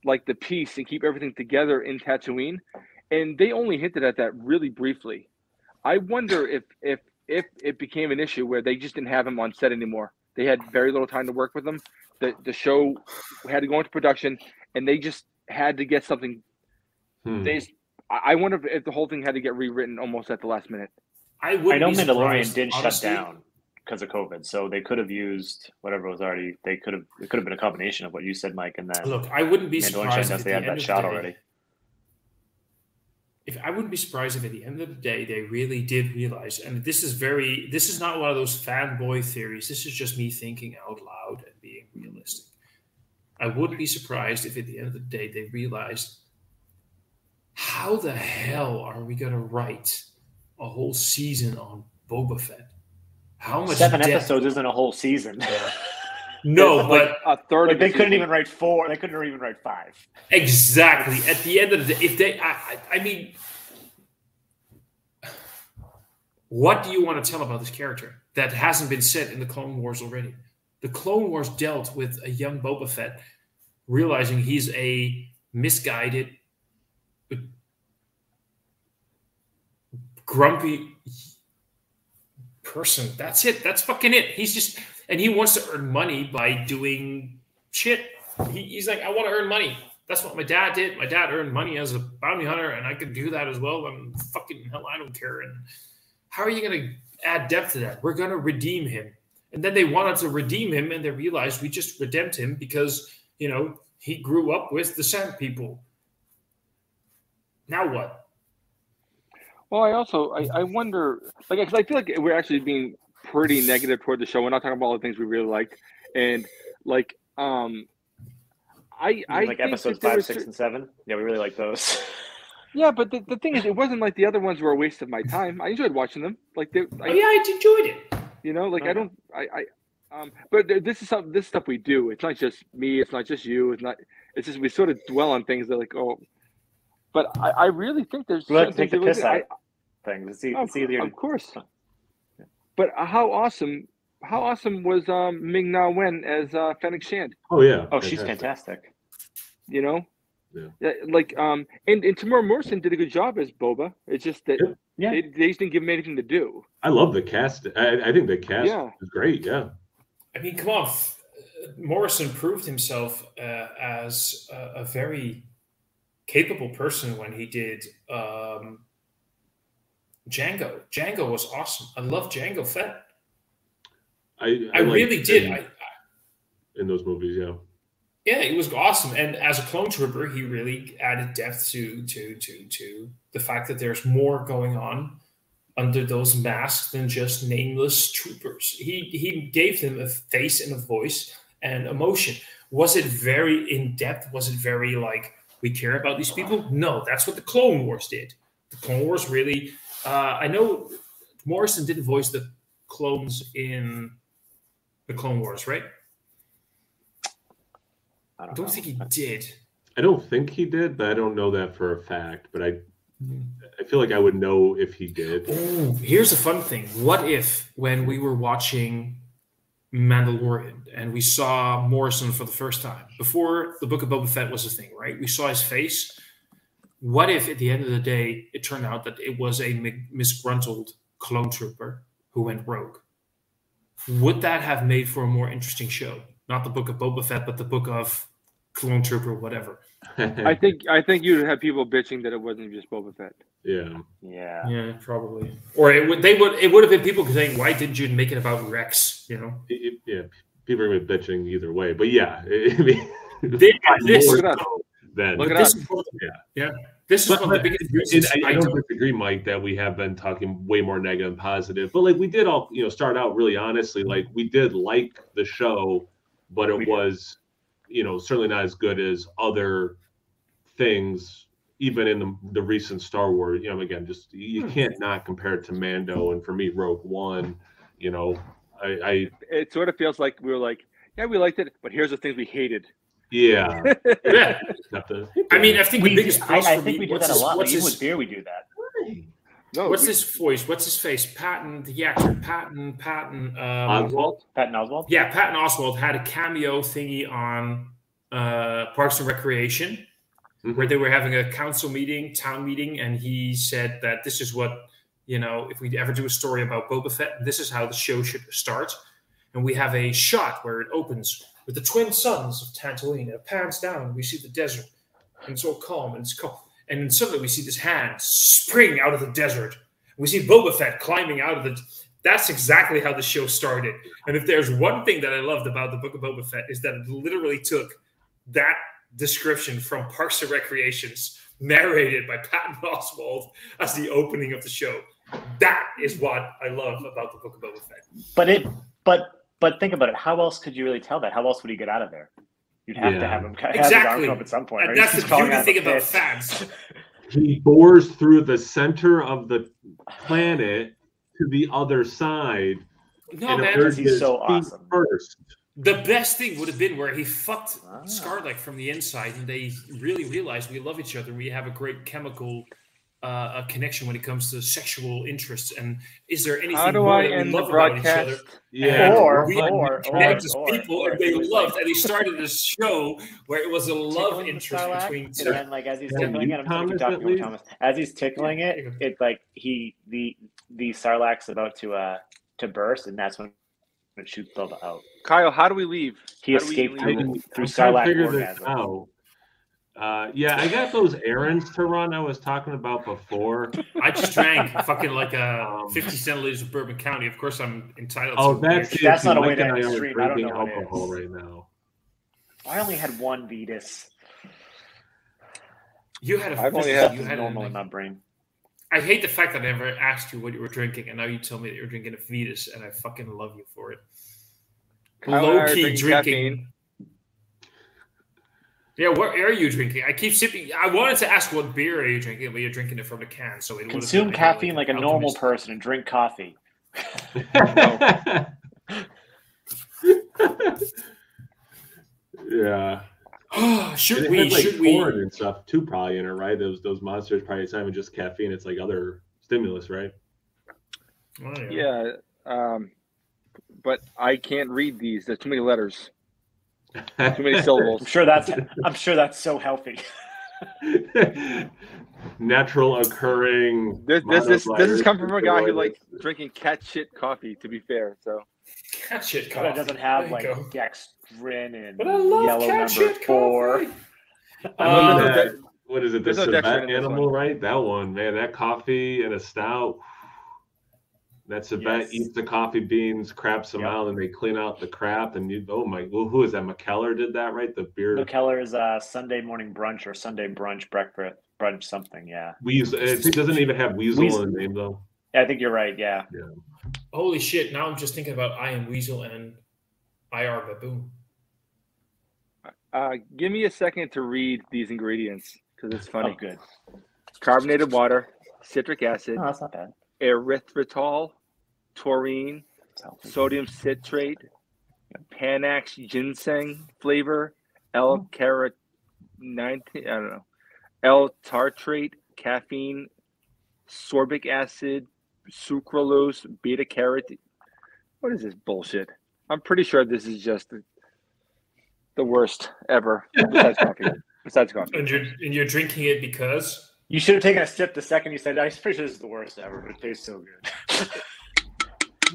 like the peace and keep everything together in Tatooine, and they only hinted at that really briefly. I wonder if it became an issue where they just didn't have him on set anymore. They had very little time to work with him. The show had to go into production, and they just had to get something. I wonder if the whole thing had to get rewritten almost at the last minute. I know Mandalorian did shut down because of COVID, so they could have used whatever was already. It could have been a combination of what you said, Mike, and then look. I wouldn't be surprised if they had that shot already. I wouldn't be surprised if at the end of the day they really did realize, and this is not one of those fanboy theories. This is just me thinking out loud and being realistic. I wouldn't be surprised if at the end of the day they realized, how the hell are we going to write a whole season on Boba Fett? How much 7 episodes isn't a whole season. No, but a third. Like they couldn't even write 4. They couldn't even write 5. Exactly. At the end of the day, if they, I mean, what do you want to tell about this character that hasn't been said in the Clone Wars already? The Clone Wars dealt with a young Boba Fett realizing he's a misguided, grumpy person. That's it. That's fucking it. He wants to earn money by doing shit. He's like, I want to earn money. That's what my dad did. My dad earned money as a bounty hunter, and I could do that as well. And fucking hell, I don't care. And how are you going to add depth to that? We're going to redeem him. And then they wanted to redeem him, and they realized we just redeemed him because, he grew up with the Sand people. Now what? Well, I wonder, like, because I feel like we're actually being pretty negative toward the show. We're not talking about all the things we really liked, and like, I like think episodes 5, 6, and 7. Yeah, we really like those. Yeah, but the thing is, it wasn't like the other ones were a waste of my time. I enjoyed watching them. Like, I enjoyed it. You know, like but this is this stuff we do. It's not just me. It's not just you. It's just we sort of dwell on things that like, oh. But I really think there's. We like to take the piss out of things. It's easier. Of course. But how awesome was Ming-Na Wen as Fennec Shand? Oh yeah. Oh, she's fantastic. You know. Yeah. Like and Tamora Morrison did a good job as Boba. It's just that they just didn't give him anything to do. I love the cast. I think the cast is great. Yeah. I mean, come on. Morrison proved himself as a very capable person when he did Django. Django was awesome. I love Django Fett. I really did. In those movies, yeah. Yeah, he was awesome, and as a clone trooper, he really added depth to the fact that there's more going on under those masks than just nameless troopers. He gave them a face and a voice and emotion. Was it very in depth? Was it very like we care about these people? No, that's what the Clone Wars did. The Clone Wars really. I know Morrison didn't voice the clones in the Clone Wars, right? I don't think he did. I don't think he did, but I don't know that for a fact. But I feel like I would know if he did. Ooh, here's a fun thing. What if when we were watching Mandalorian and we saw Morrison for the first time, before the Book of Boba Fett was a thing, right? We saw his face. What if at the end of the day, it turned out that it was a misgruntled clone trooper who went rogue? Would that have made for a more interesting show? Not the Book of Boba Fett, but the Book of Clone Trooper, whatever. I think you'd have people bitching that it wasn't just Boba Fett. Yeah, probably. Or it would have been people saying, "Why didn't you make it about Rex?" You know. People are getting bitching either way, but yeah, I mean, this look it up. Then Look it this up. is this is one of the biggest reasons. I don't disagree, Mike, that we have been talking way more negative and positive, but like we did all start out really honestly, like we did like the show. But it was, certainly not as good as other things, even in the recent Star Wars. Again, just you can't not compare it to Mando. And for me, Rogue One, it sort of feels like we were like, yeah, we liked it, but here's the things we hated. Yeah. I mean, I think the biggest plus I for think me, we do that a lot. Even with beer, we do that. No, what's his voice? What's his face? The actor Patton. Oswalt. Patton Oswalt. Yeah, Patton Oswalt had a cameo thingy on Parks and Recreation, where they were having a town meeting, and he said that this is what if we ever do a story about Boba Fett, this is how the show should start. And we have a shot where it opens with the twin sons of Tatooine. It pans down, we see the desert, and it's all calm, and it's calm. And then suddenly we see this hand spring out of the desert. We see Boba Fett climbing out of the... That's exactly how the show started. And if there's one thing that I loved about the Book of Boba Fett is that it literally took that description from Parks and Recreations, narrated by Patton Oswalt, as the opening of the show. That is what I love about the Book of Boba Fett. But think about it. How else could you really tell that? How else would he get out of there? You'd have to have him have his arm up at some point. And right? that's the beauty thing about fans. He bores through the center of the planet to the other side. No, man, he's so awesome. First. The best thing would have been where he fucked Scarlet from the inside, and they really realized we love each other. We have a great chemical connection when it comes to sexual interests. And is there anything more that we love about each other? Yeah. Or connect as people, and they loved. And they started a show where it was a love interest between two. And then, like, as he's tickling it, I'm talking to Thomas. As he's tickling it, it's like the Sarlacc's about to burst, and that's when it shoots Boba out. Kyle, how do we leave? He escaped through Sarlacc orgasm. Yeah, I got those errands to run I was talking about before. I just drank fucking like 50 centiliters of Bourbon County. Of course, I'm entitled to. That's not a way to extreme. I don't know what alcohol right now. I only had one Vetus. You had a. I've only this had is- you had normal a- in my brain. I hate the fact that I never asked you what you were drinking, and now you tell me that you're drinking a Vitas, and I fucking love you for it. Kyle and I are Low key drinking drinking. caffeine. Yeah, what are you drinking? I keep sipping. I wanted to ask what beer are you drinking, but you're drinking it from the can, so it Consume caffeine like a normal person and drink coffee. Yeah. Should It we? has, like, Should we? corn and stuff too, probably in it, right? Those monsters probably, it's not even just caffeine; it's like other stimulus, right? Oh, Yeah, but I can't read these. There's too many letters, too many syllables. I'm sure that's so healthy. Natural occurring. This has come from a guy who monovirus, likes drinking cat shit coffee. To be fair, so Cat shit But coffee. it doesn't have There you like go. dextrin and But I love yellow cat number shit 4. coffee. I mean, Um, that- what is it? The there's no dextrin civet in this animal, one. right? That one, man. That coffee and a stout. That civet Yes. eats the coffee beans, craps them Yep. out, and they clean out the crap. And who is that? McKellar did that, right? The beer. McKellar's Sunday morning brunch or Sunday brunch breakfast brunch something. Yeah, Weasel. It doesn't even have weasel in the name though. yeah, I think you're right. Yeah, Holy shit! Now I'm just thinking about I Am Weasel and IR Baboon. give me a second to read these ingredients because it's funny. oh, good. Carbonated water, citric acid, No, that's not bad. erythritol, taurine, It's healthy. sodium citrate, Panax ginseng flavor, L-carotene, L-tartrate, caffeine, sorbic acid, sucralose, beta carotene. What is this bullshit? I'm pretty sure this is just the worst ever. Besides coffee. And you're drinking it because You should have taken a sip the second you said, I'm pretty sure this is the worst ever, but it tastes so good.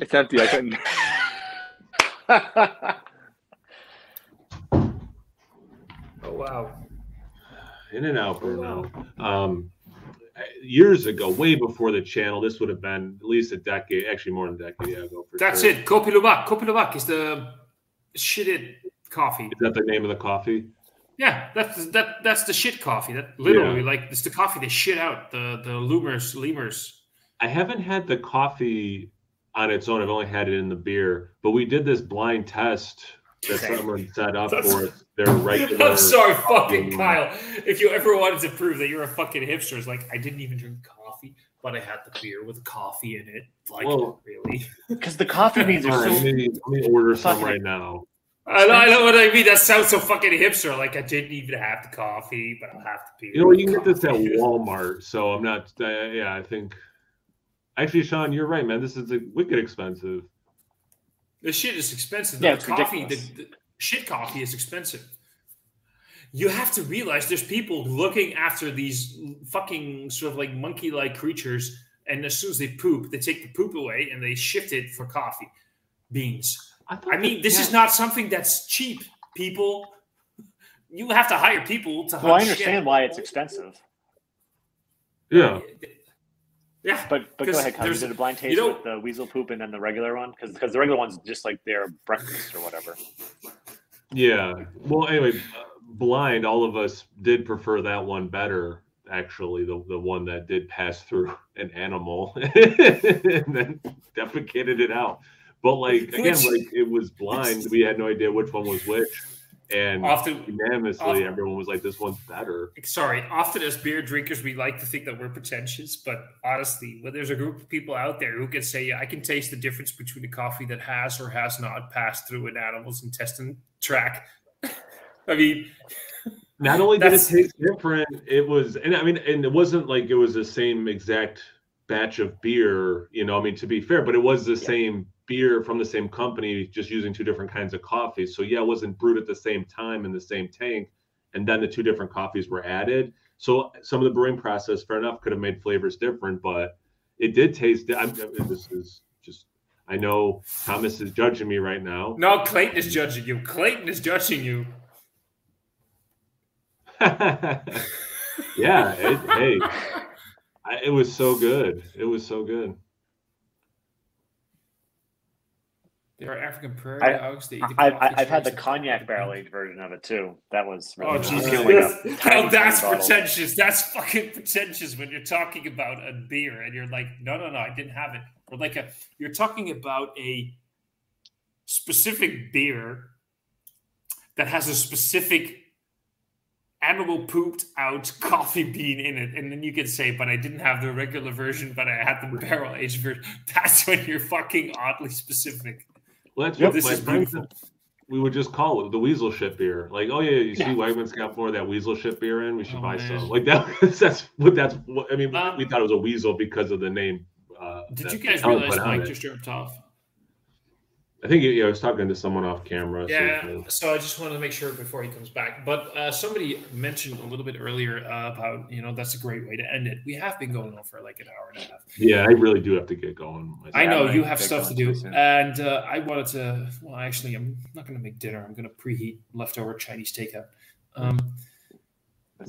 It's empty. I couldn't. oh wow. In and out, Bruno. Years ago, way before the channel, this would have been at least a decade, actually more than a decade ago. For That's sure. it. Kopi Luwak. Kopi Luwak is the shitted coffee. Is that the name of the coffee? Yeah, that's the shit coffee. That literally like it's the coffee they shit out. The lemurs. I haven't had the coffee on its own. I've only had it in the beer. But we did this blind test that someone set up for us. Their regular. I'm sorry, fucking Kyle. If you ever wanted to prove that you're a fucking hipster, it's like I didn't even drink coffee, but I had the beer with coffee in it. Like, Well- really? Because the coffee beans are All right, so. let me order some fucking- right now. I know what I mean. That sounds so fucking hipster. Like I didn't even have the coffee, but I'll have the beer. You know, with you can get this at coffee. Walmart. So I'm not. Yeah, I think. Actually, Sean, you're right, man. This is wicked expensive. The shit is expensive. Yeah, The it's coffee, ridiculous. the shit coffee is expensive. You have to realize there's people looking after these fucking sort of like monkey-like creatures, and as soon as they poop, they take the poop away and they shift it for coffee beans. I mean, this is not something that's cheap, people. You have to hire people to. Well, I hunt understand shit. why it's expensive. Yeah. Yeah, But go 'Cause ahead, Kyle. You there's- did a blind taste you know- with the weasel poop and then the regular one? Because the regular one's just like their breakfast or whatever. Yeah. Well, anyway, blind. All of us did prefer that one better. Actually, the one that did pass through an animal and then defecated it out. But like again, Which- like it was blind. We had no idea which one was which, and Often, unanimously, everyone was like, "This one's better." sorry, often as beer drinkers, we like to think that we're pretentious, but honestly, when there's a group of people out there who can say, yeah, I can taste the difference between a coffee that has or has not passed through an animal's intestine tract. I mean, Not only did it That's- taste different, it was, and I mean, and it wasn't like it was the same exact batch of beer, you know, I mean, to be fair, but it was the same beer from the same company, just using two different kinds of coffee. So yeah, it wasn't brewed at the same time in the same tank. And then the two different coffees were added. So some of the brewing process, fair enough, could have made flavors different, but it did taste, this is just, I know Thomas is judging me right now. no, Clayton is judging you. Clayton is judging you. Yeah, it was so good. It was so good. There are African prairie dogs. That eat the I've had the cherries. cognac barrel aged version of it too. That was really Oh, good. Jesus. Feeling like a tiny, Oh, that's tiny bottle. pretentious. That's fucking pretentious when you're talking about a beer and you're like, no, I didn't have it. Or like you're talking about a specific beer that has a specific animal pooped out coffee bean in it, and then you can say, but I didn't have the regular version, but I had the barrel aged version. That's when you're fucking oddly specific. Well, that's Yep, what this is beautiful. we would just call it the weasel shit beer. Like, oh yeah, you see Wegmans got more of that weasel shit beer in. We should buy some. Like that. That's what I mean. We thought it was a weasel because of the name. Did you guys realize Mike just jumped off? I think I was talking to someone off camera. Yeah, so I just wanted to make sure before he comes back. But somebody mentioned a little bit earlier about, that's a great way to end it. We have been going on for like an hour and a half. Yeah, I really do have to get going. I know you have stuff to do. And I wanted to, well, actually, I'm not going to make dinner. I'm going to preheat leftover Chinese takeout.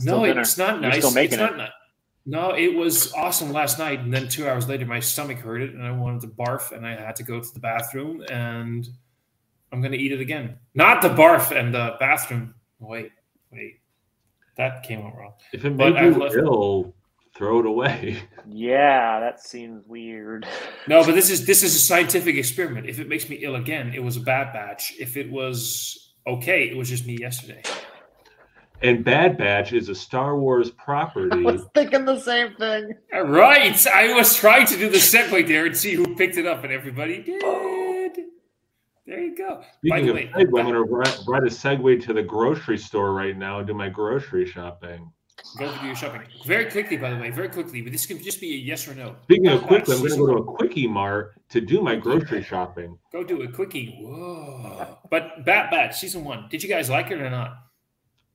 No, it's not nice. Still making it's not nice. No, it was awesome last night, and then 2 hours later, my stomach hurted, and I wanted to barf, and I had to go to the bathroom, and I'm going to eat it again. Not the barf and the bathroom. Wait. That came out wrong. If it made you ill, throw it away. Yeah, that seems weird. No, but this is a scientific experiment. If it makes me ill again, it was a bad batch. If it was okay, it was just me yesterday. And Bad Batch is a Star Wars property. I was thinking the same thing. Right. I was trying to do the segue there and see who picked it up, and everybody did. There you go. Speaking of segue, I'm going to write a segue to the grocery store right now and do my grocery shopping. Go do your shopping. Very quickly, by the way. Very quickly. But this can just be a yes or no. Speaking of quickly, I'm going to go to a Quickie Mart to do my grocery shopping. Go do a Quickie. Whoa. But Bad Batch, season 1. Did you guys like it or not?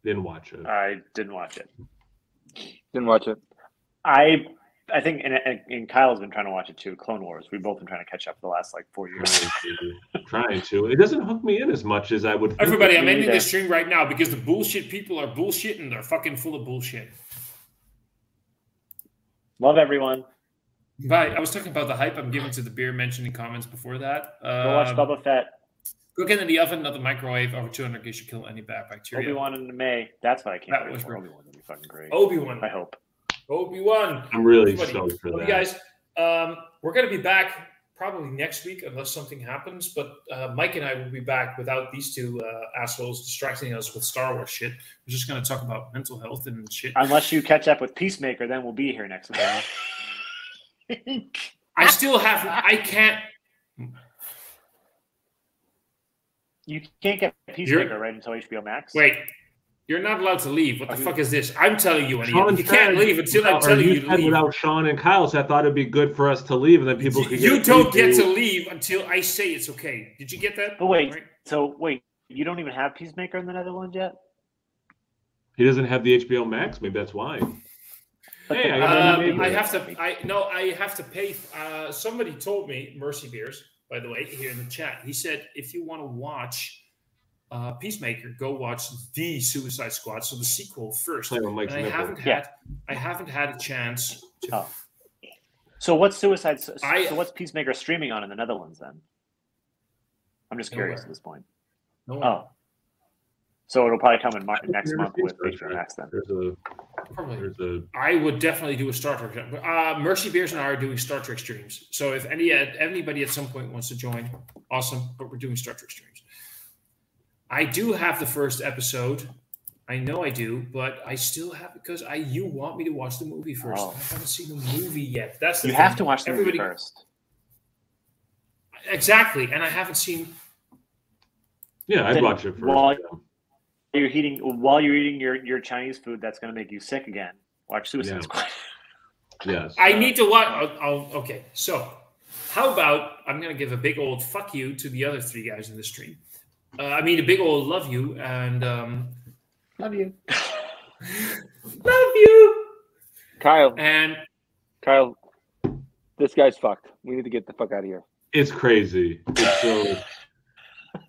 Didn't watch it. I didn't watch it. Didn't watch it. I think, and Kyle's been trying to watch it too. Clone Wars. We've both been trying to catch up for the last 4 years. Trying to. It doesn't hook me in as much as I would. Think. Everybody, I'm ending this stream right now because the bullshit people are bullshit and they're fucking full of bullshit. Love everyone. Bye. I was talking about the hype I'm giving to the beer mentioned in comments before that. Go watch Boba Fett. Cook in the oven, not the microwave. Over 200 degrees should kill any bad bacteria. Obi-Wan in May. That's what I can't wait for. Obi-Wan would be fucking great. Obi-Wan. I hope. Obi-Wan. I'm really stoked for that. You guys, we're going to be back probably next week unless something happens. But Mike and I will be back without these two assholes distracting us with Star Wars shit. We're just going to talk about mental health and shit. Unless you catch up with Peacemaker, then we'll be here next week. I still have. I can't. You can't get Peacemaker right until HBO Max. Wait, you're not allowed to leave. What the fuck is this? I'm telling you, you can't leave until I'm telling you to leave. Without Sean and Kyle, so I thought it'd be good for us to leave, and then people could. You don't get to leave until I say it's okay. Did you get that? But wait, you don't even have Peacemaker in the Netherlands yet? He doesn't have the HBO Max. Maybe that's why. Hey, I have to pay. Somebody told me, Mercy Beers, by the way, here in the chat. He said, if you want to watch Peacemaker, go watch the Suicide Squad, so the sequel first. And I haven't had a chance to. Oh. So what's what's Peacemaker streaming on in the Netherlands then? I'm just curious at this point. Oh. So it'll probably come in next month with HBO Max then. I would definitely do a Star Trek. Mercy Beers and I are doing Star Trek streams. So if anybody at some point wants to join, awesome. But we're doing Star Trek streams. I do have the first episode. I know I do, but I still have because you want me to watch the movie first. I haven't seen the movie yet. That's the thing. Have to watch the movie first. Exactly, and I haven't seen. Yeah, I'd watch it first. While you're eating your Chinese food, that's going to make you sick again. Watch Suicide Squad. Yes. I need to watch. Okay, so how about I'm going to give a big old fuck you to the other three guys in the stream. A big old love you and love you, love you, Kyle. And Kyle, this guy's fucked. We need to get the fuck out of here. It's crazy. It's so.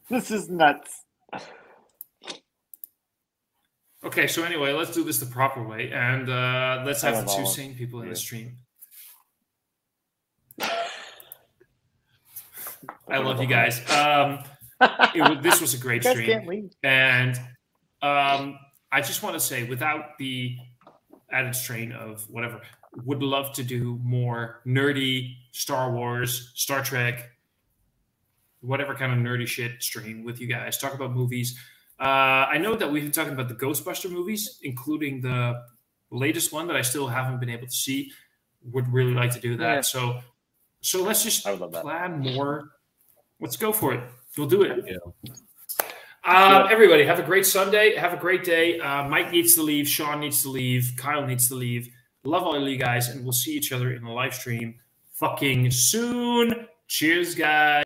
This is nuts. Okay, so anyway, let's do this the proper way, and let's have the two sane people in the stream. I love you guys. This was a great You guys stream. can't leave. And I just want to say, without the added strain of whatever, would love to do more nerdy Star Wars, Star Trek, whatever kind of nerdy shit stream with you guys. Talk about movies. I know that we've been talking about the Ghostbuster movies, including the latest one that I still haven't been able to see. Would really like to do that. Yeah. So let's just I would love that. plan more. Let's go for it. We'll do it. Yeah. Everybody, have a great Sunday. Have a great day. Mike needs to leave. Sean needs to leave. Kyle needs to leave. Love all of you guys, and we'll see each other in the live stream fucking soon. Cheers, guys.